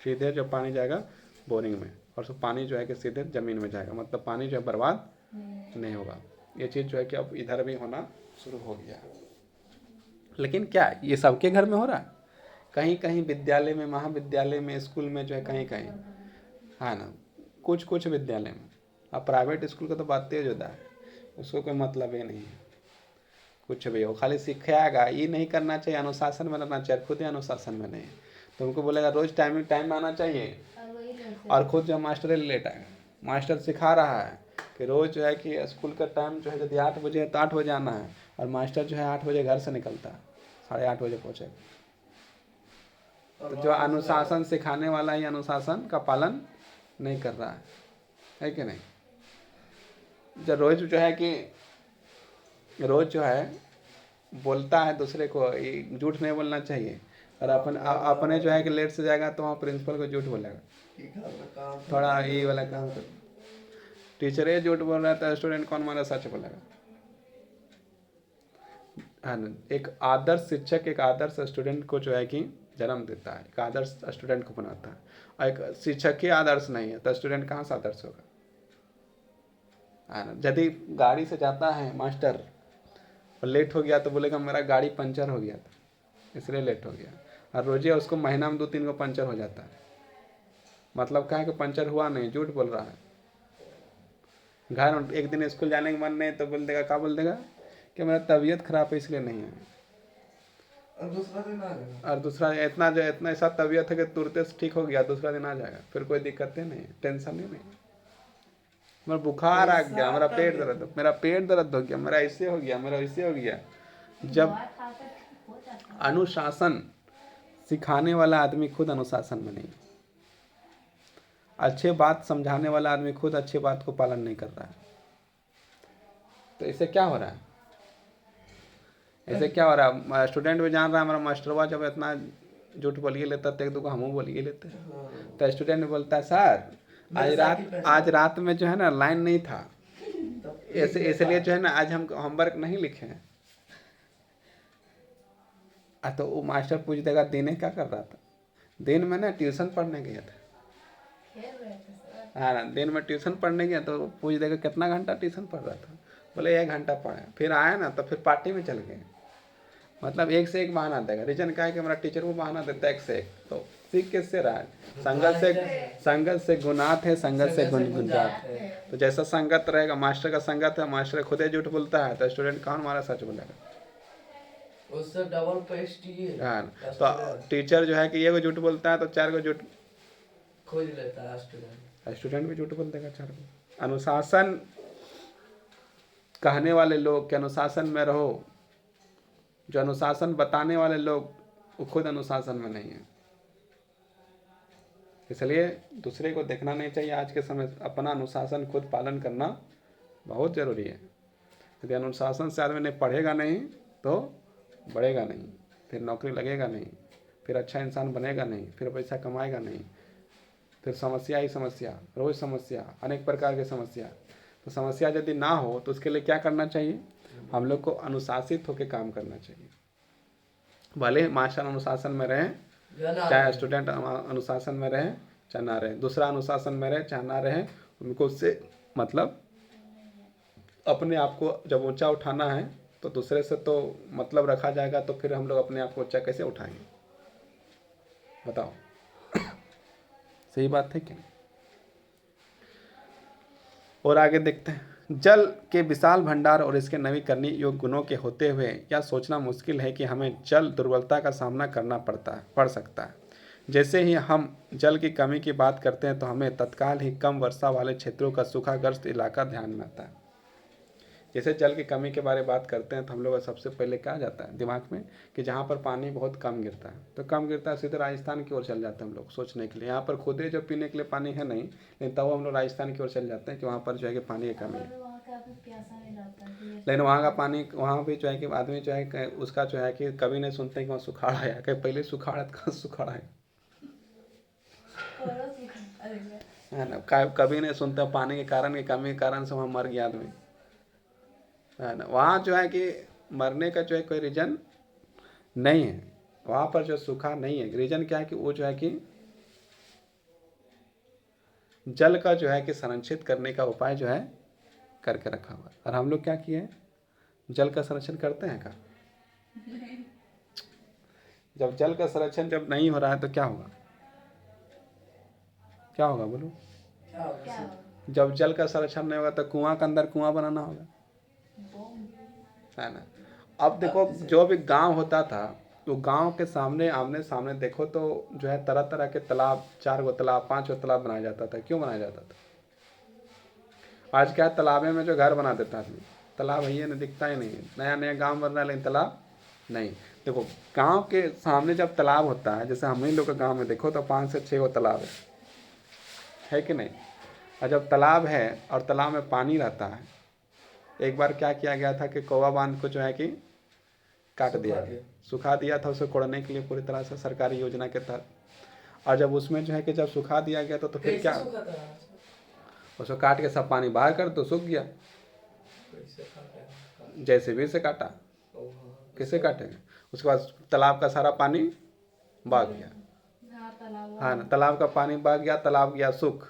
सीधे जो पानी जाएगा बोरिंग में, और सब पानी जो है कि सीधे ज़मीन में जाएगा, मतलब पानी जो है बर्बाद नहीं होगा। ये चीज़ जो है कि अब इधर भी होना शुरू हो गया है। लेकिन क्या ये सबके घर में हो रहा है? कहीं कहीं विद्यालय में, महाविद्यालय में, स्कूल में जो है कहीं कहीं, हाँ ना, कुछ कुछ विद्यालय में। अब प्राइवेट स्कूल का तो बात ही जुदा है, उसको कोई मतलब ही नहीं है कुछ भी। वो खाली सिखाएगा, ये नहीं करना चाहिए, अनुशासन में रहना चाहिए, खुद ही अनुशासन में नहीं है। तुमको बोलेगा रोज टाइम में आना चाहिए, और वही लोग और खुद जो मास्टर लेट आएगा। मास्टर सिखा रहा है कि रोज जो है कि स्कूल का टाइम जो है यदि 8 बजे है तो 8 बजे आना है, और मास्टर जो है 8 बजे घर से निकलता है, 8:30 बजे पहुँचेगा। तो जो अनुशासन सिखाने वाला ही अनुशासन का पालन नहीं कर रहा है कि नहीं? जब रोज जो है कि रोज जो है बोलता है दूसरे को, ये झूठ नहीं बोलना चाहिए, और अपने जो है कि लेट से जाएगा तो वहाँ प्रिंसिपल को झूठ बोलेगा, कि घर में काम थोड़ा ये वाला काम कर। टीचर ये झूठ बोल रहा है तो स्टूडेंट कौन माना सच बोलेगा? है ना? एक आदर्श शिक्षक एक आदर्श स्टूडेंट को जो है कि जन्म देता है, एक आदर्श स्टूडेंट को बनाता है। और एक शिक्षक ही आदर्श नहीं है तो स्टूडेंट कहाँ से आदर्श होगा? है ना? यदि गाड़ी से जाता है मास्टर और लेट हो गया तो बोलेगा मेरा गाड़ी पंचर हो गया था इसलिए लेट हो गया, और रोजे उसको महीना में 2-3 को पंचर हो जाता है। मतलब क्या है कि पंचर हुआ नहीं, झूठ बोल रहा है। घर एक दिन स्कूल जाने का मन नहीं तो बोल देगा, क्या बोल देगा कि मेरा तबीयत खराब है इसलिए नहीं है, और दूसरा दिन आ गया। और दूसरा इतना ऐसा तबीयत है कि तुरंत से ठीक हो गया, दूसरा दिन आ जाएगा, फिर कोई दिक्कत ही नहीं, टेंशन ही नहीं। मेरा बुखार आ गया, मेरा पेट दर्द हो गया, मेरा ऐसे हो गया, मेरा ऐसे हो गया। जब दवा खाकर हो जाता है। अनुशासन सिखाने वाला आदमी खुद अनुशासन में नहीं, अच्छे बात समझाने वाला आदमी खुद अच्छे बात को पालन नहीं कर रहा है, तो इससे क्या हो रहा है? ऐसे क्या हो रहा है? स्टूडेंट भी जान रहा है हमारा मास्टरवा जब इतना झूठ बोलिए लेता तो एक दो को हम बोलिए लेते हैं, हाँ। तो स्टूडेंट भी बोलता है सर आज रात में जो है ना लाइन नहीं था, ऐसे इसलिए जो है ना आज हम होमवर्क नहीं लिखे हैं। तो वो मास्टर पूछ देगा दिन क्या कर रहा था? दिन में ना ट्यूशन पढ़ने गया था। खेल रहे थे सर। हाँ ना, दिन में ट्यूशन पढ़ने गया तो पूछ देगा कितना घंटा ट्यूशन पढ़ रहा था? बोले 1 घंटा पढ़ा, फिर आया ना तो फिर पार्टी में चल गए। मतलब एक से एक बहाना देगा। रीजन क्या है कि हमारा टीचर वो बहाना देता है एक से एक। तो सीख किससे रहा है? संगत से गुनात है, संगत से गुंजात है। तो जैसा संगत रहेगा, मास्टर का संगत है, मास्टर खुद ही झूठ बोलता है तो स्टूडेंट कौन हमारा सच बोलेगा? उससे डबल पेस्ट ये हाँ, तो टीचर जो है कि ये झूठ बोलता है तो 4 को झूठ खोज लेता है स्टूडेंट। स्टूडेंट भी झूठ बोल देगा 4 को। अनुशासन कहने वाले लोग कि अनुशासन में रहो, जो अनुशासन बताने वाले लोग वो खुद अनुशासन में नहीं है। इसलिए दूसरे को देखना नहीं चाहिए। आज के समय अपना अनुशासन खुद पालन करना बहुत ज़रूरी है। यदि अनुशासन से आदमी नहीं पढ़ेगा नहीं तो बढ़ेगा नहीं, फिर नौकरी लगेगा नहीं, फिर अच्छा इंसान बनेगा नहीं, फिर पैसा कमाएगा नहीं, फिर समस्या ही समस्या, रोज समस्या, अनेक प्रकार की समस्या। तो समस्या यदि ना हो तो उसके लिए क्या करना चाहिए? हम लोग को अनुशासित होकर काम करना चाहिए। भले मास्टर अनुशासन में रहें, चाहे स्टूडेंट अनुशासन में रहे चाहे ना रहे, दूसरा अनुशासन में रहे चाहे ना रहे, उनको उससे मतलब अपने आप को जब ऊंचा उठाना है तो दूसरे से तो मतलब रखा जाएगा, तो फिर हम लोग अपने आप को ऊंचा कैसे उठाएंगे? बताओ, सही बात है क्या? और आगे देखते हैं। जल के विशाल भंडार और इसके नवीकरणीय योग्य गुणों के होते हुए यह सोचना मुश्किल है कि हमें जल दुर्बलता का सामना करना पड़ सकता है। जैसे ही हम जल की कमी की बात करते हैं तो हमें तत्काल ही कम वर्षा वाले क्षेत्रों का सूखाग्रस्त इलाका ध्यान में आता है। जैसे जल की कमी के बारे में बात करते हैं तो हम लोग का सबसे पहले क्या जाता है दिमाग में कि जहाँ पर पानी बहुत कम गिरता है, तो कम गिरता है सीधे राजस्थान की ओर चल जाते हैं हम लोग सोचने के लिए। यहाँ पर खुदे जो पीने के लिए पानी है नहीं, लेकिन तब हम लोग राजस्थान की ओर चल जाते हैं कि वहाँ पर जो है कि पानी की कमी है। वहाँ का भी प्यासा नहीं लगता कि लेकिन वहाँ का पानी, वहाँ भी जो है कि आदमी जो है उसका जो है कि कभी नहीं सुनते कि वहाँ सुखाड़ आया, कहीं पहले सुखाड़ है तो कहाँ सुखाड़ है थोड़ा सूखा अरे है ना। कभी नहीं सुनते पानी के कारण की कमी के कारण से वहाँ मर गया आदमी, है ना। वहाँ जो है कि मरने का जो है कोई रीजन नहीं है, वहाँ पर जो सूखा नहीं है। रीजन क्या है कि वो जो है कि जल का जो है कि संरक्षित करने का उपाय जो है करके रखा हुआ है। और हम लोग क्या किए हैं, जल का संरक्षण करते हैं क्या? जब जल का संरक्षण जब नहीं हो रहा है तो क्या होगा? क्या होगा बोलो? क्या होगा? जब जल का संरक्षण नहीं होगा तो कुआं के अंदर कुआं बनाना होगा, है ना। अब देखो, जो भी गांव होता था तो गांव के सामने आमने सामने देखो तो जो है तरह तरह के तालाब, 4 गो तालाब 5 गो तालाब बनाया जाता था। क्यों बनाया जाता था? आज क्या है, तालाबे में जो घर बना देता आदमी, तालाब है ये नहीं, दिखता ही नहीं है। नया नया गांव बन रहा है लेकिन तालाब नहीं। देखो, गांव के सामने जब तालाब होता है, जैसे हम ही लोग के गांव में देखो तो 5 से 6 गो तालाब है कि नहीं। और जब तालाब है और तालाब में पानी रहता है, एक बार क्या किया गया था कि कौवा बांध को जो है कि काट दिया गया, सुखा दिया था उसे कोड़ने के लिए पूरी तरह से सरकारी योजना के तहत। और जब उसमें जो है कि जब सुखा दिया गया तो फिर क्या, उसको काट के सब पानी बाहर कर तो सूख गया। जैसे भी से काटा, किसे काटेंगे? उसके बाद तालाब का सारा पानी बह गया, हाँ ना, तालाब का पानी बह गया, तालाब गया सूख।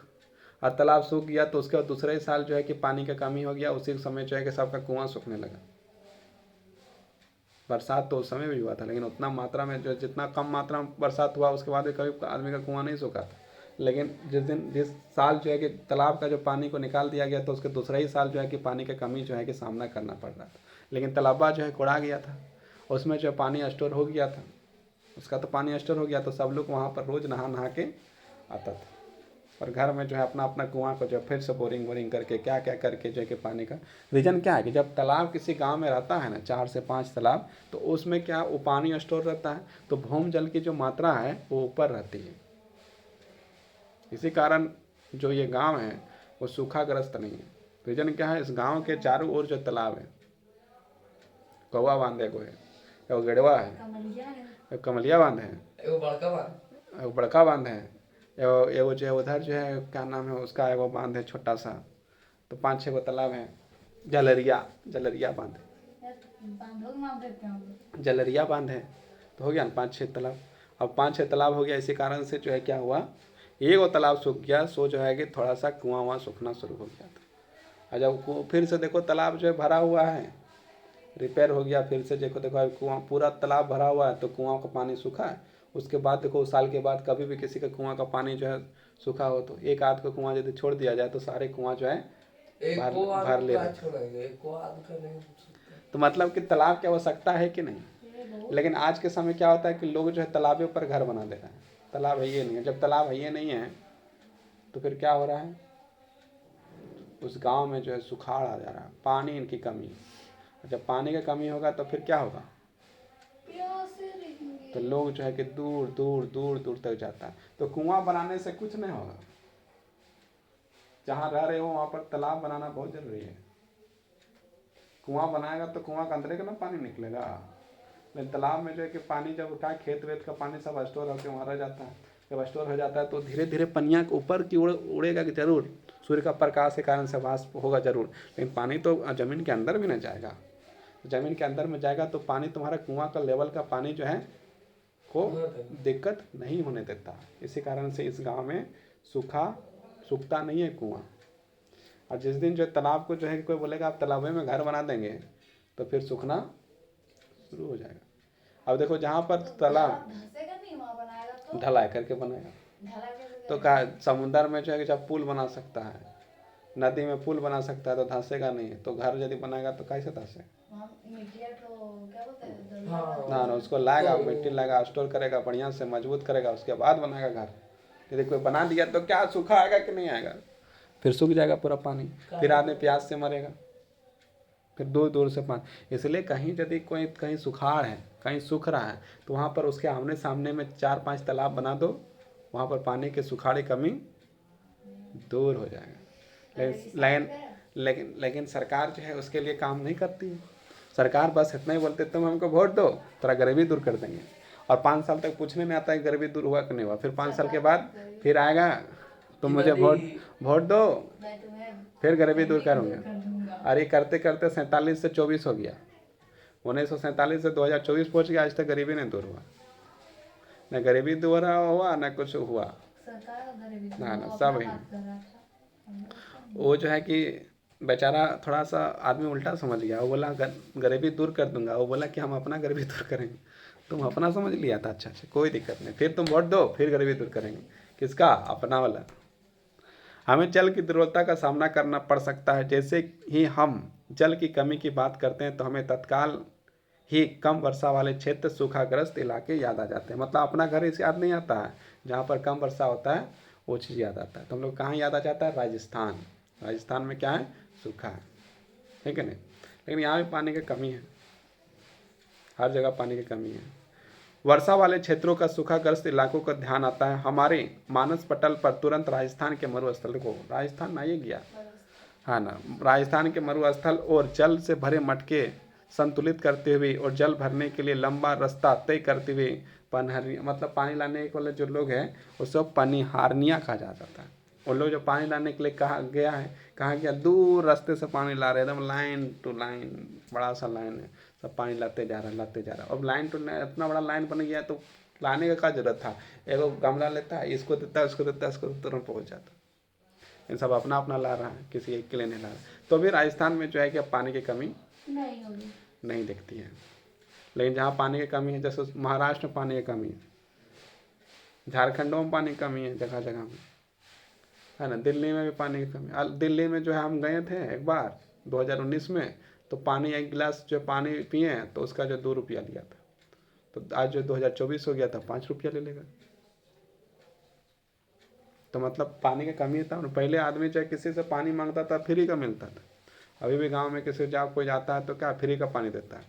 और तालाब सूख गया तो उसके बाद दूसरे साल जो है कि पानी का कमी हो गया, उसी समय जो है कि सबका कुआं सूखने लगा। बरसात तो उस समय भी हुआ था लेकिन उतना मात्रा में, जो जितना कम मात्रा में बरसात हुआ उसके बाद भी कभी आदमी का कुआं नहीं सूखा था। लेकिन जिस साल जो है कि तालाब का जो पानी को निकाल दिया गया तो उसके दूसरा ही साल जो है कि पानी का कमी जो है कि सामना करना पड़ रहा था। लेकिन तालाबा जो है कोड़ा गया था, उसमें जो पानी स्टोर हो गया था, उसका तो पानी स्टोर हो गया तो सब लोग वहाँ पर रोज़ नहा नहा के आता था। और घर में जो है अपना अपना कुआं को जो फिर से बोरिंग करके क्या क्या करके जो है कि पानी का रीजन क्या है कि जब तालाब किसी गांव में रहता है ना, 4 से 5 तालाब, तो उसमें क्या वो पानी स्टोर रहता है, तो भूम जल की जो मात्रा है वो ऊपर रहती है। इसी कारण जो ये गांव है वो सूखाग्रस्त नहीं है। रीजन क्या है, इस गांव के चारों ओर जो तालाब है, कौवा बांध है, एगो गेड़वा है, एगो कमलिया बांध है, एगो बड़का बांध है, एगो जो है उधर जो है क्या नाम है उसका, एगो बांध है छोटा सा। तो 5-6 गो तालाब है। जलरिया बांध है, जलरिया बांध है, तो हो गया ना 5-6 तालाब। अब 5-6 तालाब हो गया, इसी कारण से जो है क्या हुआ, एगो तालाब सूख गया, सो जो है कि थोड़ा सा कुआं वहाँ सूखना शुरू हो गया था। और जब फिर से देखो तालाब जो है भरा हुआ है, रिपेयर हो गया, फिर से देखो कुआं पूरा तालाब भरा हुआ है तो कुआं का पानी सूखा है। उसके बाद देखो साल के बाद कभी भी किसी का कुआं का पानी जो है सूखा हो तो एक आध का कुआं यदि छोड़ दिया जाए तो सारे कुआं जो है भर ले रहे। तो मतलब कि तालाब की आवश्यकता है कि नहीं। लेकिन आज के समय क्या होता है कि लोग जो है तालाबों पर घर बना दे रहे हैं, तालाब है ये नहीं है। जब तालाब है ये नहीं है तो फिर क्या हो रहा है, उस गांव में जो है सुखाड़ आ जा रहा है, पानी इनकी कमी है। जब पानी का कमी होगा तो फिर क्या होगा, प्यासे रहेंगे। तो लोग जो है कि दूर दूर दूर दूर तक जाता है। तो कुआं बनाने से कुछ नहीं होगा, जहाँ रह रहे हो वहाँ पर तालाब बनाना बहुत जरूरी है। कुआं बनाएगा तो कुआं के अंदर का ना पानी निकलेगा, लेकिन तालाब में जो है कि पानी जब उठा खेत वेत का पानी सब स्टोर होकर वहाँ रह जाता है। जब स्टोर हो जाता है तो धीरे धीरे पनिया के ऊपर की उड़ेगा कि जरूर, सूर्य का प्रकाश के कारण से वाष्प होगा जरूर, लेकिन पानी तो जमीन के अंदर भी नहीं जाएगा। जमीन के अंदर में जाएगा तो पानी तुम्हारा कुआं का लेवल का पानी जो है को दिक्कत नहीं होने देता। इसी कारण से इस गांव में सूखता नहीं है कुआं। और जिस दिन जो तालाब को जो है कोई बोलेगा आप तालाब में घर बना देंगे तो फिर सूखना शुरू हो जाएगा। अब देखो जहाँ पर तालाब धंसेगा नहीं, वहाँ बनाएगा तो ढलाई करके बनेगा, ढला कैसे तो कहा समुद्र में जो है कि जब पुल बना सकता है, नदी में पुल बना सकता है तो धंसेगा नहीं, तो घर यदि बनाएगा तो कैसे धंसेगा। वहाँ मिट्टिया तो क्या बोलते हैं हाँ। ना उसको लाएगा, मिट्टी लाएगा, स्टोर करेगा, बढ़िया से मजबूत करेगा, उसके बाद बनाएगा घर। यदि कोई बना दिया तो क्या सूखा आएगा कि नहीं आएगा, फिर सूख जाएगा पूरा पानी, फिर आदमी प्यास से मरेगा, फिर दूर दूर से पानी। इसलिए कहीं यदि कोई कहीं सुखाड़ है, कहीं सूख रहा है, तो वहाँ पर उसके आमने सामने में 4-5 तालाब बना दो, वहाँ पर पानी के सुखाड़ की कमी दूर हो जाएगा। लेकिन सरकार जो है उसके लिए काम नहीं करती है। सरकार बस इतना ही बोलते तुम हमको वोट दो, तेरा गरीबी दूर कर देंगे, और 5 साल तक पूछने में आता है गरीबी दूर हुआ कि नहीं हुआ। फिर 5 साल के बाद फिर आएगा तुम मुझे वोट दो, मैं तुम्हें फिर गरीबी दूर करूँगा। कर दूंगा। और ये करते करते 47 से 24 हो गया, 1947 से 2024 पहुँच गया, आज तक गरीबी नहीं दूर हुआ, न गरीबी दूर हुआ न कुछ हुआ। सरकार का गरीबी तो ना, वो सब अपना ही। बात कर रहा था। हम लोग का वो जो है कि बेचारा थोड़ा सा आदमी उल्टा समझ गया, वो बोला गरीबी दूर कर दूंगा, वो बोला कि हम अपना गरीबी दूर करेंगे। तुम अपना समझ लिया था, अच्छा कोई दिक्कत नहीं, फिर तुम वोट दो फिर गरीबी दूर करेंगे। किसका, अपना वाला। हमें जल की दुर्लभता का सामना करना पड़ सकता है। जैसे ही हम जल की कमी की बात करते हैं तो हमें तत्काल ही कम वर्षा वाले क्षेत्र, सूखाग्रस्त इलाके याद आ जाते हैं। मतलब अपना घर इसे याद नहीं आता है, जहाँ पर कम वर्षा होता है वो चीज़ याद आता है। तो हम लोग कहाँ याद आ जाता है, राजस्थान। राजस्थान में क्या है, सूखा है कि नहीं। लेकिन यहाँ भी पानी की कमी है, हर जगह पानी की कमी है। वर्षा वाले क्षेत्रों का सूखाग्रस्त इलाकों का ध्यान आता है हमारे मानस पटल पर। तुरंत राजस्थान के मरुस्थल को, राजस्थान ना ये गया, हाँ ना, राजस्थान के मरुस्थल और जल से भरे मटके संतुलित करते हुए और जल भरने के लिए लंबा रास्ता तय करते हुए पनहरी, मतलब पानी लाने वाले जो लोग हैं वो सब पनिहारनिया कहा जाता था। वो लोग जो पानी लाने के लिए कहाँ गया, दूर रास्ते से पानी ला रहे, एकदम लाइन टू लाइन, बड़ा सा लाइन है, सब पानी लाते जा रहा। अब लाइन टू इतना बड़ा लाइन बन गया तो लाने का क्या जरूरत था, एगो गमला लेता है, इसको देता है, उसको देता है, उसको तुरंत पहुँच जाता। इन सब अपना अपना ला रहा है, किसी एक के लिए नहीं ला रहा। तो भी राजस्थान में जो है कि अब पानी की कमी नहीं होगी। नहीं दिखती है। लेकिन जहाँ पानी की कमी है, जैसे महाराष्ट्र में पानी की कमी है, झारखंडों में पानी की कमी है जगह जगह में, है ना, दिल्ली में भी पानी की कमी। दिल्ली में जो है हम गए थे एक बार 2019 में, तो पानी एक गिलास जो पानी पिए तो उसका जो 2 रुपया लिया था, तो आज जो 2024 हो गया था 5 रुपया ले लेगा। तो मतलब पानी की कमी था। पहले आदमी चाहे किसी से पानी मांगता था फ्री का मिलता था, अभी भी गांव में किसी जब कोई जाता है तो क्या फ्री का पानी देता है।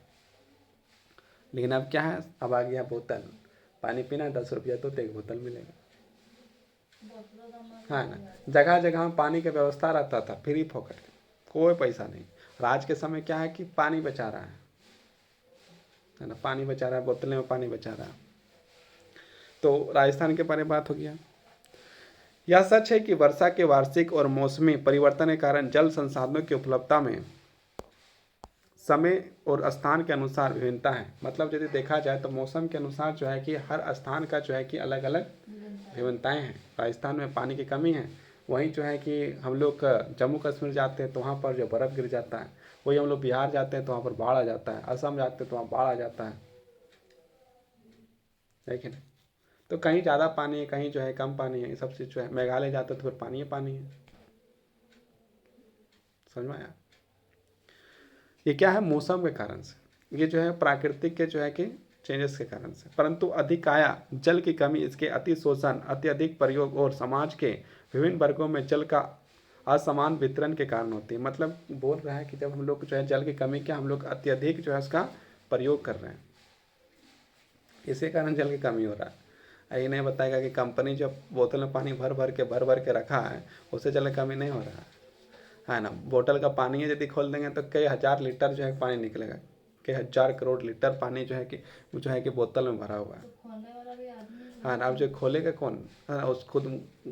लेकिन अब क्या है, अब आ गया बोतल, पानी पीना 10 रुपया तो एक बोतल मिलेगा, बोतलों का मन है ना। जगह जगह पानी की व्यवस्था रहता था फ्री फोकट, कोई पैसा नहीं। और आज के समय क्या है कि पानी बचा रहा है ना, पानी बचा रहा है, बोतलें में पानी बचा रहा है। तो राजस्थान के बारे में बात हो गया। यह सच है कि वर्षा के वार्षिक और मौसमी परिवर्तन के कारण जल संसाधनों की उपलब्धता में समय और स्थान के अनुसार विभिन्नता है। मतलब यदि देखा जाए तो मौसम के अनुसार जो है कि हर स्थान का जो है कि अलग अलग विभिन्नताएं हैं। राजस्थान में पानी की कमी है, वहीं जो है कि हम लोग जम्मू कश्मीर जाते हैं तो वहाँ पर जो बर्फ़ गिर जाता है, वही हम लोग बिहार जाते हैं तो वहाँ पर बाढ़ आ जाता है, असम जाते हैं तो वहाँ बाढ़ आ जाता है कि नहीं। तो कहीं ज़्यादा पानी है, कहीं जो है कम पानी है, ये सब चीज़ जो है। मेघालय जाते तो फिर पानी ही पानी है, समझ में आया। ये क्या है, मौसम के कारण से, ये जो है प्राकृतिक के जो है कि चेंजेस के कारण से। परंतु अधिकाया जल की कमी, इसके अति शोषण, अत्यधिक प्रयोग और समाज के विभिन्न वर्गों में जल का असमान वितरण के कारण होती है। मतलब बोल रहा है कि जब हम लोग जो है जल की कमी क्या हम लोग अत्यधिक जो है उसका प्रयोग कर रहे हैं, इसी कारण जल की कमी हो रहा है। ये नहीं बताएगा कि कंपनी जब बोतल में पानी भर भर के रखा है उससे जल की कमी नहीं हो रहा है ना। बोतल का पानी है यदि खोल देंगे तो कई हजार लीटर जो है पानी निकलेगा, कई हजार करोड़ लीटर पानी जो है कि बोतल में भरा हुआ है। तो खोलने वाला भी आदमी हाँ ना, अब जो खोलेगा कौन? हाँ, उस खुद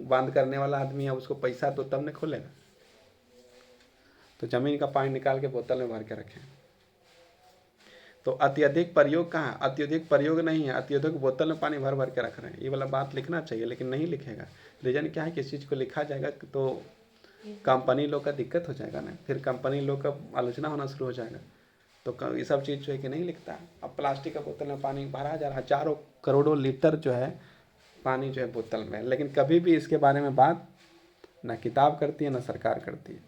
बंद करने वाला आदमी है, उसको पैसा तो तब नहीं खोलेगा। तो जमीन का पानी निकाल के बोतल में भर के रखें। तो अत्यधिक प्रयोग कहाँ? अत्यधिक प्रयोग नहीं है, अत्यधिक बोतल में पानी भर भर के रख रहे हैं। ये वाला बात लिखना चाहिए लेकिन नहीं लिखेगा। रीजन क्या है कि इस चीज़ को लिखा जाएगा तो कंपनी लोग का दिक्कत हो जाएगा ना, फिर कंपनी लोग का आलोचना होना शुरू हो जाएगा। तो ये सब चीज़ जो है कि नहीं लिखता। अब प्लास्टिक का बोतल में पानी भरा जा रहा है, हजारों करोड़ों लीटर जो है पानी जो है बोतल में, लेकिन कभी भी इसके बारे में बात ना किताब करती है ना सरकार करती है,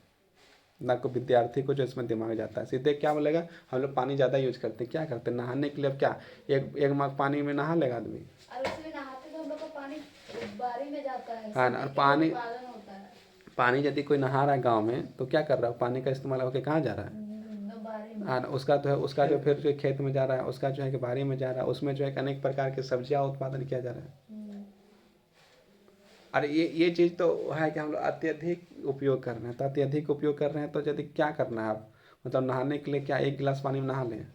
ना कोई विद्यार्थी को जो इसमें दिमाग जाता है। सीधे क्या बोलेगा, हम लोग पानी ज़्यादा यूज करते हैं। क्या करते हैं? नहाने के लिए। अब क्या एक मग पानी में नहा लेगा आदमी? और उसमें नहाते तो हम लोग का पानी बारी में जाता है, हाँ ना, और इससे पानी उत्पादन होता है। पानी यदि कोई नहा रहा है गाँव में तो क्या कर रहा है? पानी का इस्तेमाल होकर कहाँ जा रहा है? बारी में। हाँ ना, उसका तो है, उसका जो फिर जो खेत में जा रहा है, उसका जो है कि बारी में जा रहा है, उसमें जो है कि अनेक प्रकार के सब्जियाँ उत्पादन किया जा रहा है। अरे ये चीज़ तो है कि हम लोग अत्यधिक उपयोग कर रहे हैं। तो अत्यधिक उपयोग कर रहे हैं तो यदि क्या करना है आप? मतलब नहाने के लिए क्या एक गिलास पानी में नहा लें?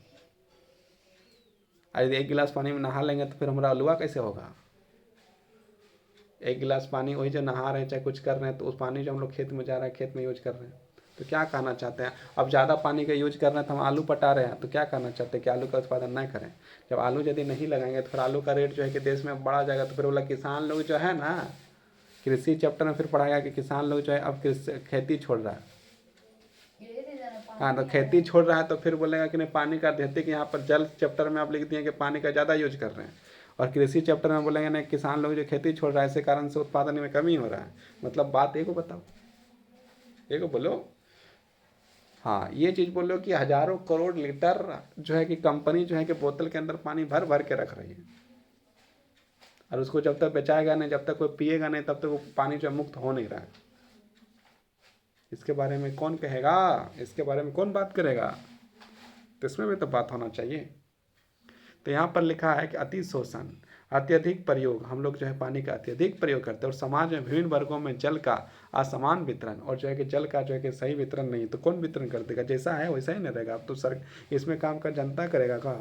अरे एक गिलास पानी में नहा लेंगे तो फिर हमारा हलवा कैसे होगा? एक गिलास पानी वही जो नहा रहे हैं चाहे कुछ कर रहे हैं, तो उस पानी जो हम लोग खेत में जा रहा है खेत में यूज कर रहे हैं। तो क्या कहना चाहते हैं? अब ज़्यादा पानी का यूज कर रहे हैं तो हम आलू पटा रहे हैं, तो क्या कहना चाहते हैं कि आलू का उत्पादन नहीं करें? जब आलू यदि नहीं लगाएंगे तो फिर आलू का रेट जो है कि देश में बढ़ा जाएगा। तो फिर बोला किसान लोग जो है ना, कृषि चैप्टर में फिर पढ़ाया कि किसान लोग जो है अब खेती छोड़ रहा है। यही रीजन है हाँ, तो खेती छोड़ रहा है तो फिर बोलेगा कि नहीं पानी का देते कि यहाँ पर जल चैप्टर में आप लिख दिए कि पानी का ज़्यादा यूज कर रहे हैं, और कृषि चैप्टर में बोलेंगे नहीं किसान लोग जो खेती छोड़ रहा है इसी कारण से उत्पादन में कमी हो रहा है। मतलब बात एक को बताओ, एक को बोलो। हाँ, ये चीज़ बोलो कि हजारों करोड़ लीटर जो है कि कंपनी जो है कि बोतल के अंदर पानी भर भर के रख रही है, और उसको जब तक बेचाएगा नहीं, जब तक कोई पिएगा नहीं, तब तक वो पानी जो है मुक्त हो नहीं रहा है। इसके बारे में कौन कहेगा? इसके बारे में कौन बात करेगा? तो इसमें भी तो बात होना चाहिए। तो यहाँ पर लिखा है कि अति शोषण, अत्यधिक प्रयोग, हम लोग जो है पानी का अत्यधिक प्रयोग करते हैं, और समाज में विभिन्न वर्गों में जल का असमान वितरण, और जो है कि जल का जो है कि सही वितरण नहीं, तो कौन वितरण कर देगा? जैसा है वैसा ही नहीं रहेगा। अब तो सर इसमें काम का जनता करेगा का?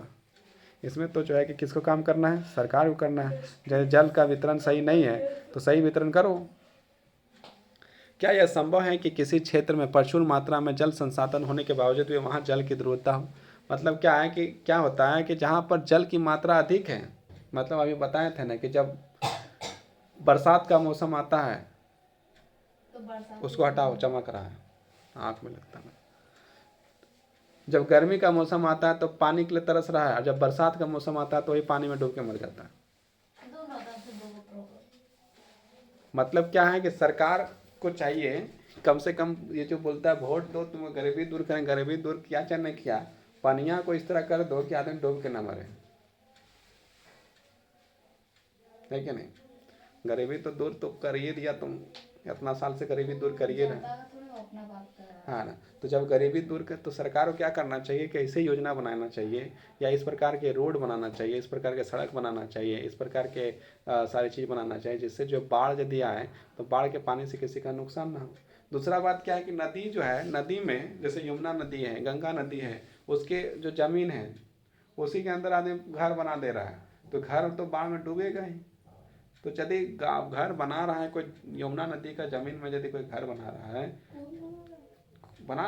इसमें तो जो है कि किसको काम करना है? सरकार को करना है। जैसे जल का वितरण सही नहीं है तो सही वितरण करो। क्या यह संभव है कि किसी क्षेत्र में प्रचुर मात्रा में जल संसाधन होने के बावजूद भी वहाँ जल की दुर्लभता हो? मतलब क्या है कि क्या होता है कि जहाँ पर जल की मात्रा अधिक है, मतलब अभी बताए थे ना कि जब बरसात का मौसम आता है, तो बरसात उसको हटाओ, चमक रहा है आँख में लगता है। जब गर्मी का मौसम आता है तो पानी के लिए तरस रहा है, और जब बरसात का मौसम आता है तो वही पानी में डूब के मर जाता है। दोनों तरफ से दो प्रॉब्लम। मतलब क्या है कि सरकार को चाहिए कम से कम, ये जो बोलता है वोट दो तुम गरीबी दूर करें, गरीबी दूर किया चाहे नहीं किया, पनिया को इस तरह कर दो कि आदमी डूब के ना मरे, है कि नहीं? गरीबी तो दूर तो कर ही दिया तुम, इतना साल से गरीबी दूर करिए रहे। जनता का थोड़ी अपना बात कर रहा है। हाँ ना, तो जब गरीबी दूर कर तो सरकार को क्या करना चाहिए कि ऐसे योजना बनाना चाहिए, या इस प्रकार के रोड बनाना चाहिए, इस प्रकार के सड़क बनाना चाहिए, इस प्रकार के सारी चीज़ बनाना चाहिए जिससे जो बाढ़ यदि आए तो बाढ़ के पानी से किसी का नुकसान ना हो। दूसरा बात क्या है कि नदी जो है, नदी में जैसे यमुना नदी है, गंगा नदी है, उसके जो जमीन है उसी के अंदर आदमी घर बना दे रहा है, तो घर तो बाढ़ में डूबेगा ही। तो यदि घर बना रहा है कोई, यमुना नदी का जमीन में यदि कोई घर बना रहा है,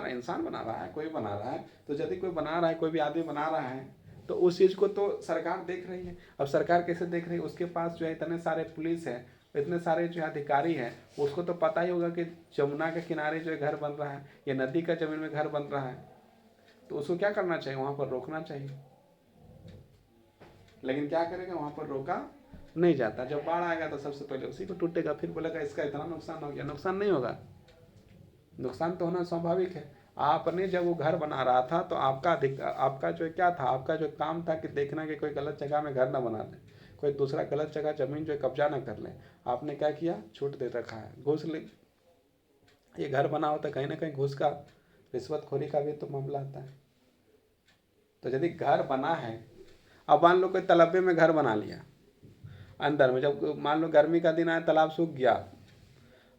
इंसान बना रहा है, कोई बना रहा है, तो यदि कोई बना रहा है, कोई भी आदमी बना रहा है, तो उस चीज़ को तो सरकार देख रही है। अब सरकार कैसे देख रही है? उसके पास जो है इतने सारे पुलिस है, इतने सारे जो है अधिकारी हैं, उसको तो पता ही होगा कि जमुना के किनारे जो है घर बन रहा है, या नदी का जमीन में घर बन रहा है, तो उसको क्या करना चाहिए? वहाँ पर रोकना चाहिए। लेकिन क्या करेगा? वहाँ पर रोका नहीं जाता। जब बाढ़ आएगा तो सबसे पहले उसी को टूटेगा, फिर बोलेगा इसका इतना नुकसान हो गया। नुकसान नहीं होगा, नुकसान तो होना स्वाभाविक है। आपने जब वो घर बना रहा था तो आपका जो क्या था, आपका जो काम था कि देखना कि कोई गलत जगह में घर ना बना ले, कोई दूसरा गलत जगह जमीन जो कब्जा ना कर ले। आपने क्या किया? छूट दे रखा है, घूस ले। ये घर बना होता कहीं ना कहीं घूस का रिश्वतखोरी का भी तो मामला आता है। तो यदि घर बना है, अब मान लो कोई तलब्बे में घर बना लिया अंदर में, जब मान लो गर्मी का दिन आया तालाब सूख गया,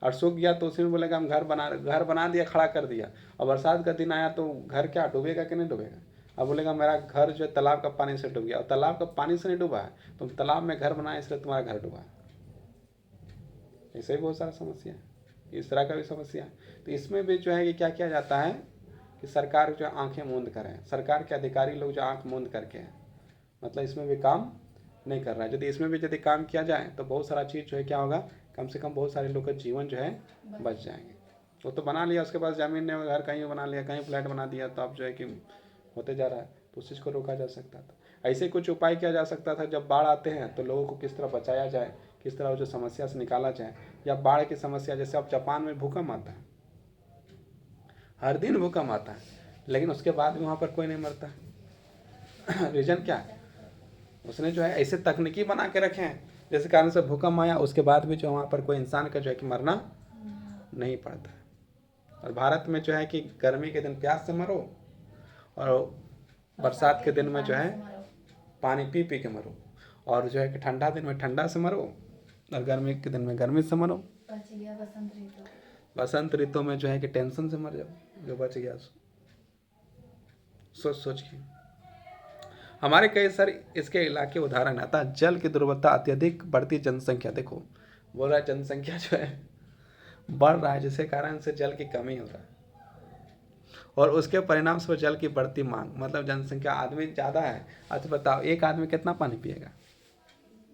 और सूख गया तो उसी में बोलेगा हम घर बना दिया, खड़ा कर दिया, और बरसात का दिन आया तो घर क्या डूबेगा कि नहीं डूबेगा? अब बोलेगा मेरा घर जो है तालाब का पानी से डूब गया, और तालाब का पानी से नहीं डूबा है, तुम तालाब में घर बनाए इसलिए तुम्हारा घर डूबा है। ऐसे ही बहुत सारा समस्या है, इस तरह का भी समस्या है। तो इसमें भी जो है कि क्या किया जाता है कि सरकार जो आंखें मूंद करें, सरकार के अधिकारी लोग जो आंख मूंद करके हैं, मतलब इसमें भी काम नहीं कर रहा है। यदि इसमें भी यदि काम किया जाए तो बहुत सारा चीज़ जो है क्या होगा, कम से कम बहुत सारे लोग का जीवन जो है बच जाएंगे। वो तो बना लिया, उसके पास ज़मीन ने घर कहीं बना लिया, कहीं फ्लैट बना दिया, तो अब जो है कि होते जा रहा है, तो उस चीज़ को रोका जा सकता था। ऐसे कुछ उपाय किया जा सकता था, जब बाढ़ आते हैं तो लोगों को किस तरह बचाया जाए, किस तरह जो समस्या से निकाला जाए। या बाढ़ की समस्या, जैसे अब जापान में भूकंप आता है, हर दिन भूकंप आता है, लेकिन उसके बाद भी वहाँ पर कोई नहीं मरता। रीज़न क्या है? उसने जो है ऐसे तकनीकी बना के रखे हैं जिस कारण से भूकंप आया उसके बाद भी जो वहाँ पर कोई इंसान का जो है कि मरना नहीं पड़ता है। और भारत में जो है कि गर्मी के दिन प्यास से मरो, और बरसात के दिन में जो है पानी पी पी के मरो, और जो है कि ठंडा दिन में ठंडा से मरो, और गर्मी के दिन में गर्मी से मरो। बच गया बसंत ऋतु। बसंत ऋतु में जो है कि टेंशन से मर जाओ, जो बच गया सोच सोच के। हमारे कई सारे इसके इलाके उदाहरण आता है। जल की दुर्बलता, अत्यधिक बढ़ती जनसंख्या, देखो बोल रहा है जनसंख्या जो है बढ़ रहा है, जिसके कारण से जल की कमी हो रहा है, और उसके परिणाम से जल की बढ़ती मांग, मतलब जनसंख्या आदमी ज़्यादा है। अच्छा बताओ, एक आदमी कितना पानी पिएगा?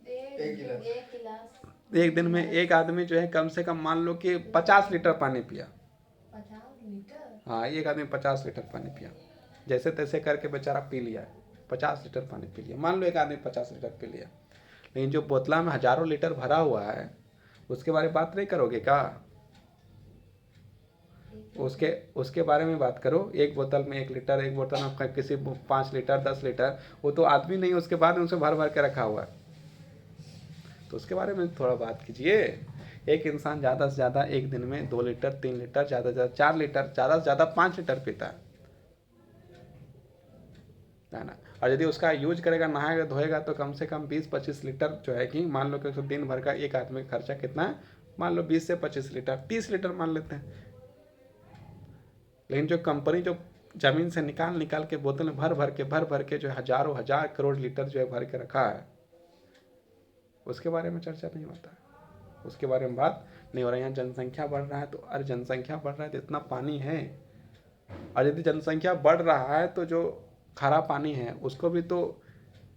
एक गिलास। एक दिन में एक आदमी जो है कम से कम मान लो कि 50 लीटर पानी पिया। 50 लीटर? हाँ, एक आदमी 50 लीटर पानी पिया, जैसे तैसे करके बेचारा पी लिया, 50 लीटर पानी पी लिया। मान लो एक आदमी 50 लीटर पी लिया, लेकिन जो बोतला में हजारों लीटर भरा हुआ है उसके बारे में बात नहीं करोगे क्या? उसके बारे में बात करो। एक बोतल में 1 लीटर, एक बोतल में किसी 5 लीटर 10 लीटर, वो तो आदमी नहीं, उसके बाद में उसे भर भर के रखा हुआ है, तो उसके बारे में थोड़ा बात कीजिए। एक इंसान ज़्यादा से ज़्यादा एक दिन में 2 लीटर 3 लीटर, ज़्यादा से ज़्यादा 4 लीटर, ज़्यादा से ज़्यादा 5 लीटर पीता है ना। और यदि उसका यूज करेगा, नहाएगा धोएगा, तो कम से कम 20-25 लीटर जो है कि मान लो कि उसको दिन भर का एक आदमी का खर्चा कितना है, मान लो 20 से 25 लीटर, 30 लीटर मान लेते हैं। लेकिन जो कंपनी जो जमीन से निकाल के बोतल में भर भर के जो हजारों हजार करोड़ लीटर जो है भर के रखा है, उसके बारे में चर्चा नहीं होता, उसके बारे में बात नहीं हो रहा। यहाँ जनसंख्या बढ़ रहा है, तो अरे जनसंख्या बढ़ रहा है तो इतना पानी है, और यदि जनसंख्या बढ़ रहा है तो जो खारा पानी है उसको भी तो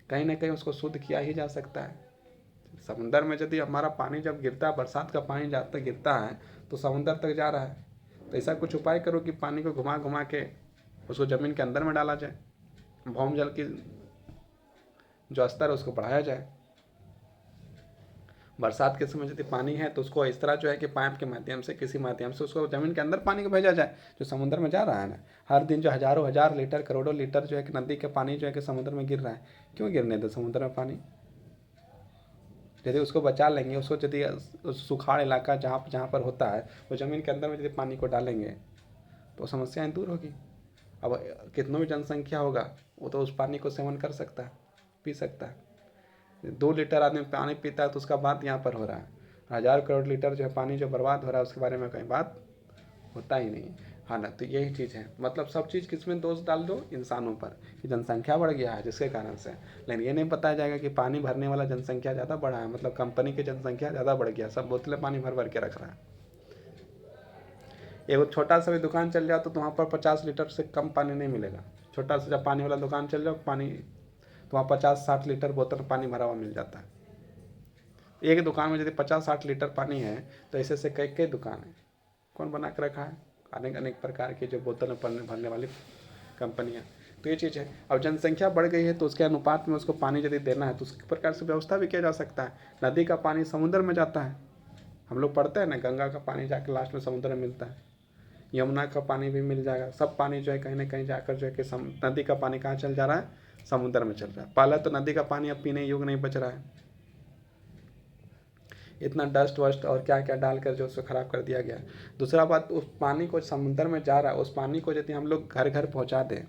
कहीं ना कहीं उसको शुद्ध किया ही जा सकता है। समुंदर में यदि हमारा पानी जब गिरता है, बरसात का पानी जाता गिरता है तो समुंदर तक जा रहा है, तो ऐसा कुछ उपाय करो कि पानी को घुमा घुमा के उसको ज़मीन के अंदर में डाला जाए, भौम जल की जो स्तर है उसको बढ़ाया जाए। बरसात के समय यदि पानी है तो उसको इस तरह जो है कि पाइप के माध्यम से, किसी माध्यम से उसको ज़मीन के अंदर पानी को भेजा जाए, जो समुद्र में जा रहा है ना। हर दिन जो हजारों हजार लीटर करोड़ों लीटर जो है कि नदी का पानी जो है कि समुद्र में गिर रहा है, क्यों गिरने दे समुद्र में पानी? यदि उसको बचा लेंगे, उसको यदि सुखाड़ इलाका जहाँ पर होता है वो ज़मीन के अंदर में यदि पानी को डालेंगे तो समस्याएँ दूर होगी। अब कितनों भी जनसंख्या होगा वो तो उस पानी को सेवन कर सकता है, पी सकता है। 2 लीटर आदमी पानी पीता है तो उसका बात यहाँ पर हो रहा है, 1000 करोड़ लीटर जो है पानी जो बर्बाद हो रहा है उसके बारे में कहीं बात होता ही नहीं। हाँ ना, तो यही चीज़ है, मतलब सब चीज़ किस में दोष डाल दो? इंसानों पर, कि जनसंख्या बढ़ गया है जिसके कारण से। लेकिन ये नहीं बताया जाएगा कि पानी भरने वाला जनसंख्या ज़्यादा बढ़ा है, मतलब कंपनी की जनसंख्या ज़्यादा बढ़ गया, सब बोतलें पानी भर भर के रख रहा है। एक छोटा सा भी दुकान चल जाओ तो वहाँ पर 50 लीटर से कम पानी नहीं मिलेगा। छोटा सा जब पानी वाला दुकान चल जाओ, पानी तो वहाँ 50-60 लीटर बोतल पानी भरा हुआ मिल जाता है। एक दुकान में यदि 50-60 लीटर पानी है तो ऐसे से कई कई दुकान है, कौन बना कर रखा है? अनेक अनेक प्रकार की जो बोतल में भरने वाली कंपनियां। तो ये चीज़ है। अब जनसंख्या बढ़ गई है तो उसके अनुपात में उसको पानी यदि देना है तो उस प्रकार से व्यवस्था भी किया जा सकता है। नदी का पानी समुद्र में जाता है, हम लोग पढ़ते हैं ना, गंगा का पानी जाकर लास्ट में समुद्र में मिलता है, यमुना का पानी भी मिल जाएगा। सब पानी जो है कहीं ना कहीं जाकर जो है कि नदी का पानी कहाँ चल जा रहा है? समुद्र में चल रहा है। पहले तो नदी का पानी अब पीने योग्य नहीं बच रहा है। इतना डस्ट वस्ट और क्या क्या डालकर जो उसको ख़राब कर दिया गया। दूसरा बात, उस पानी को समुद्र में जा रहा है, उस पानी को यदि हम लोग घर घर पहुंचा दें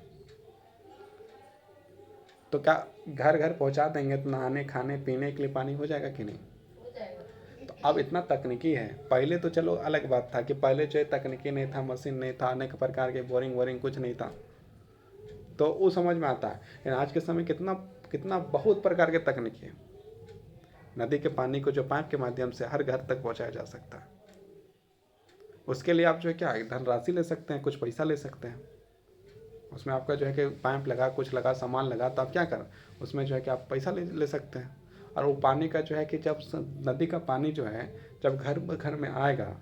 तो क्या घर घर पहुंचा देंगे तो नहाने खाने पीने के लिए पानी हो जाएगा कि नहीं? हो जाएगा। तो अब इतना तकनीकी है। पहले तो चलो अलग बात था कि पहले जो है तकनीकी नहीं था, मशीन नहीं था, अनेक प्रकार के बोरिंग वोरिंग कुछ नहीं था, तो वो समझ में आता है। लेकिन आज के समय कितना कितना बहुत प्रकार के तकनीकी है। नदी के पानी को जो पाइप के माध्यम से हर घर तक पहुंचाया जा सकता है, उसके लिए आप जो है क्या धनराशि ले सकते हैं, कुछ पैसा ले सकते हैं। उसमें आपका जो है कि पाइप लगा, कुछ लगा, सामान लगा, तो आप क्या करें उसमें जो है कि आप पैसा ले सकते हैं। और वो पानी का जो है कि जब नदी का पानी जो है जब घर घर में आएगा,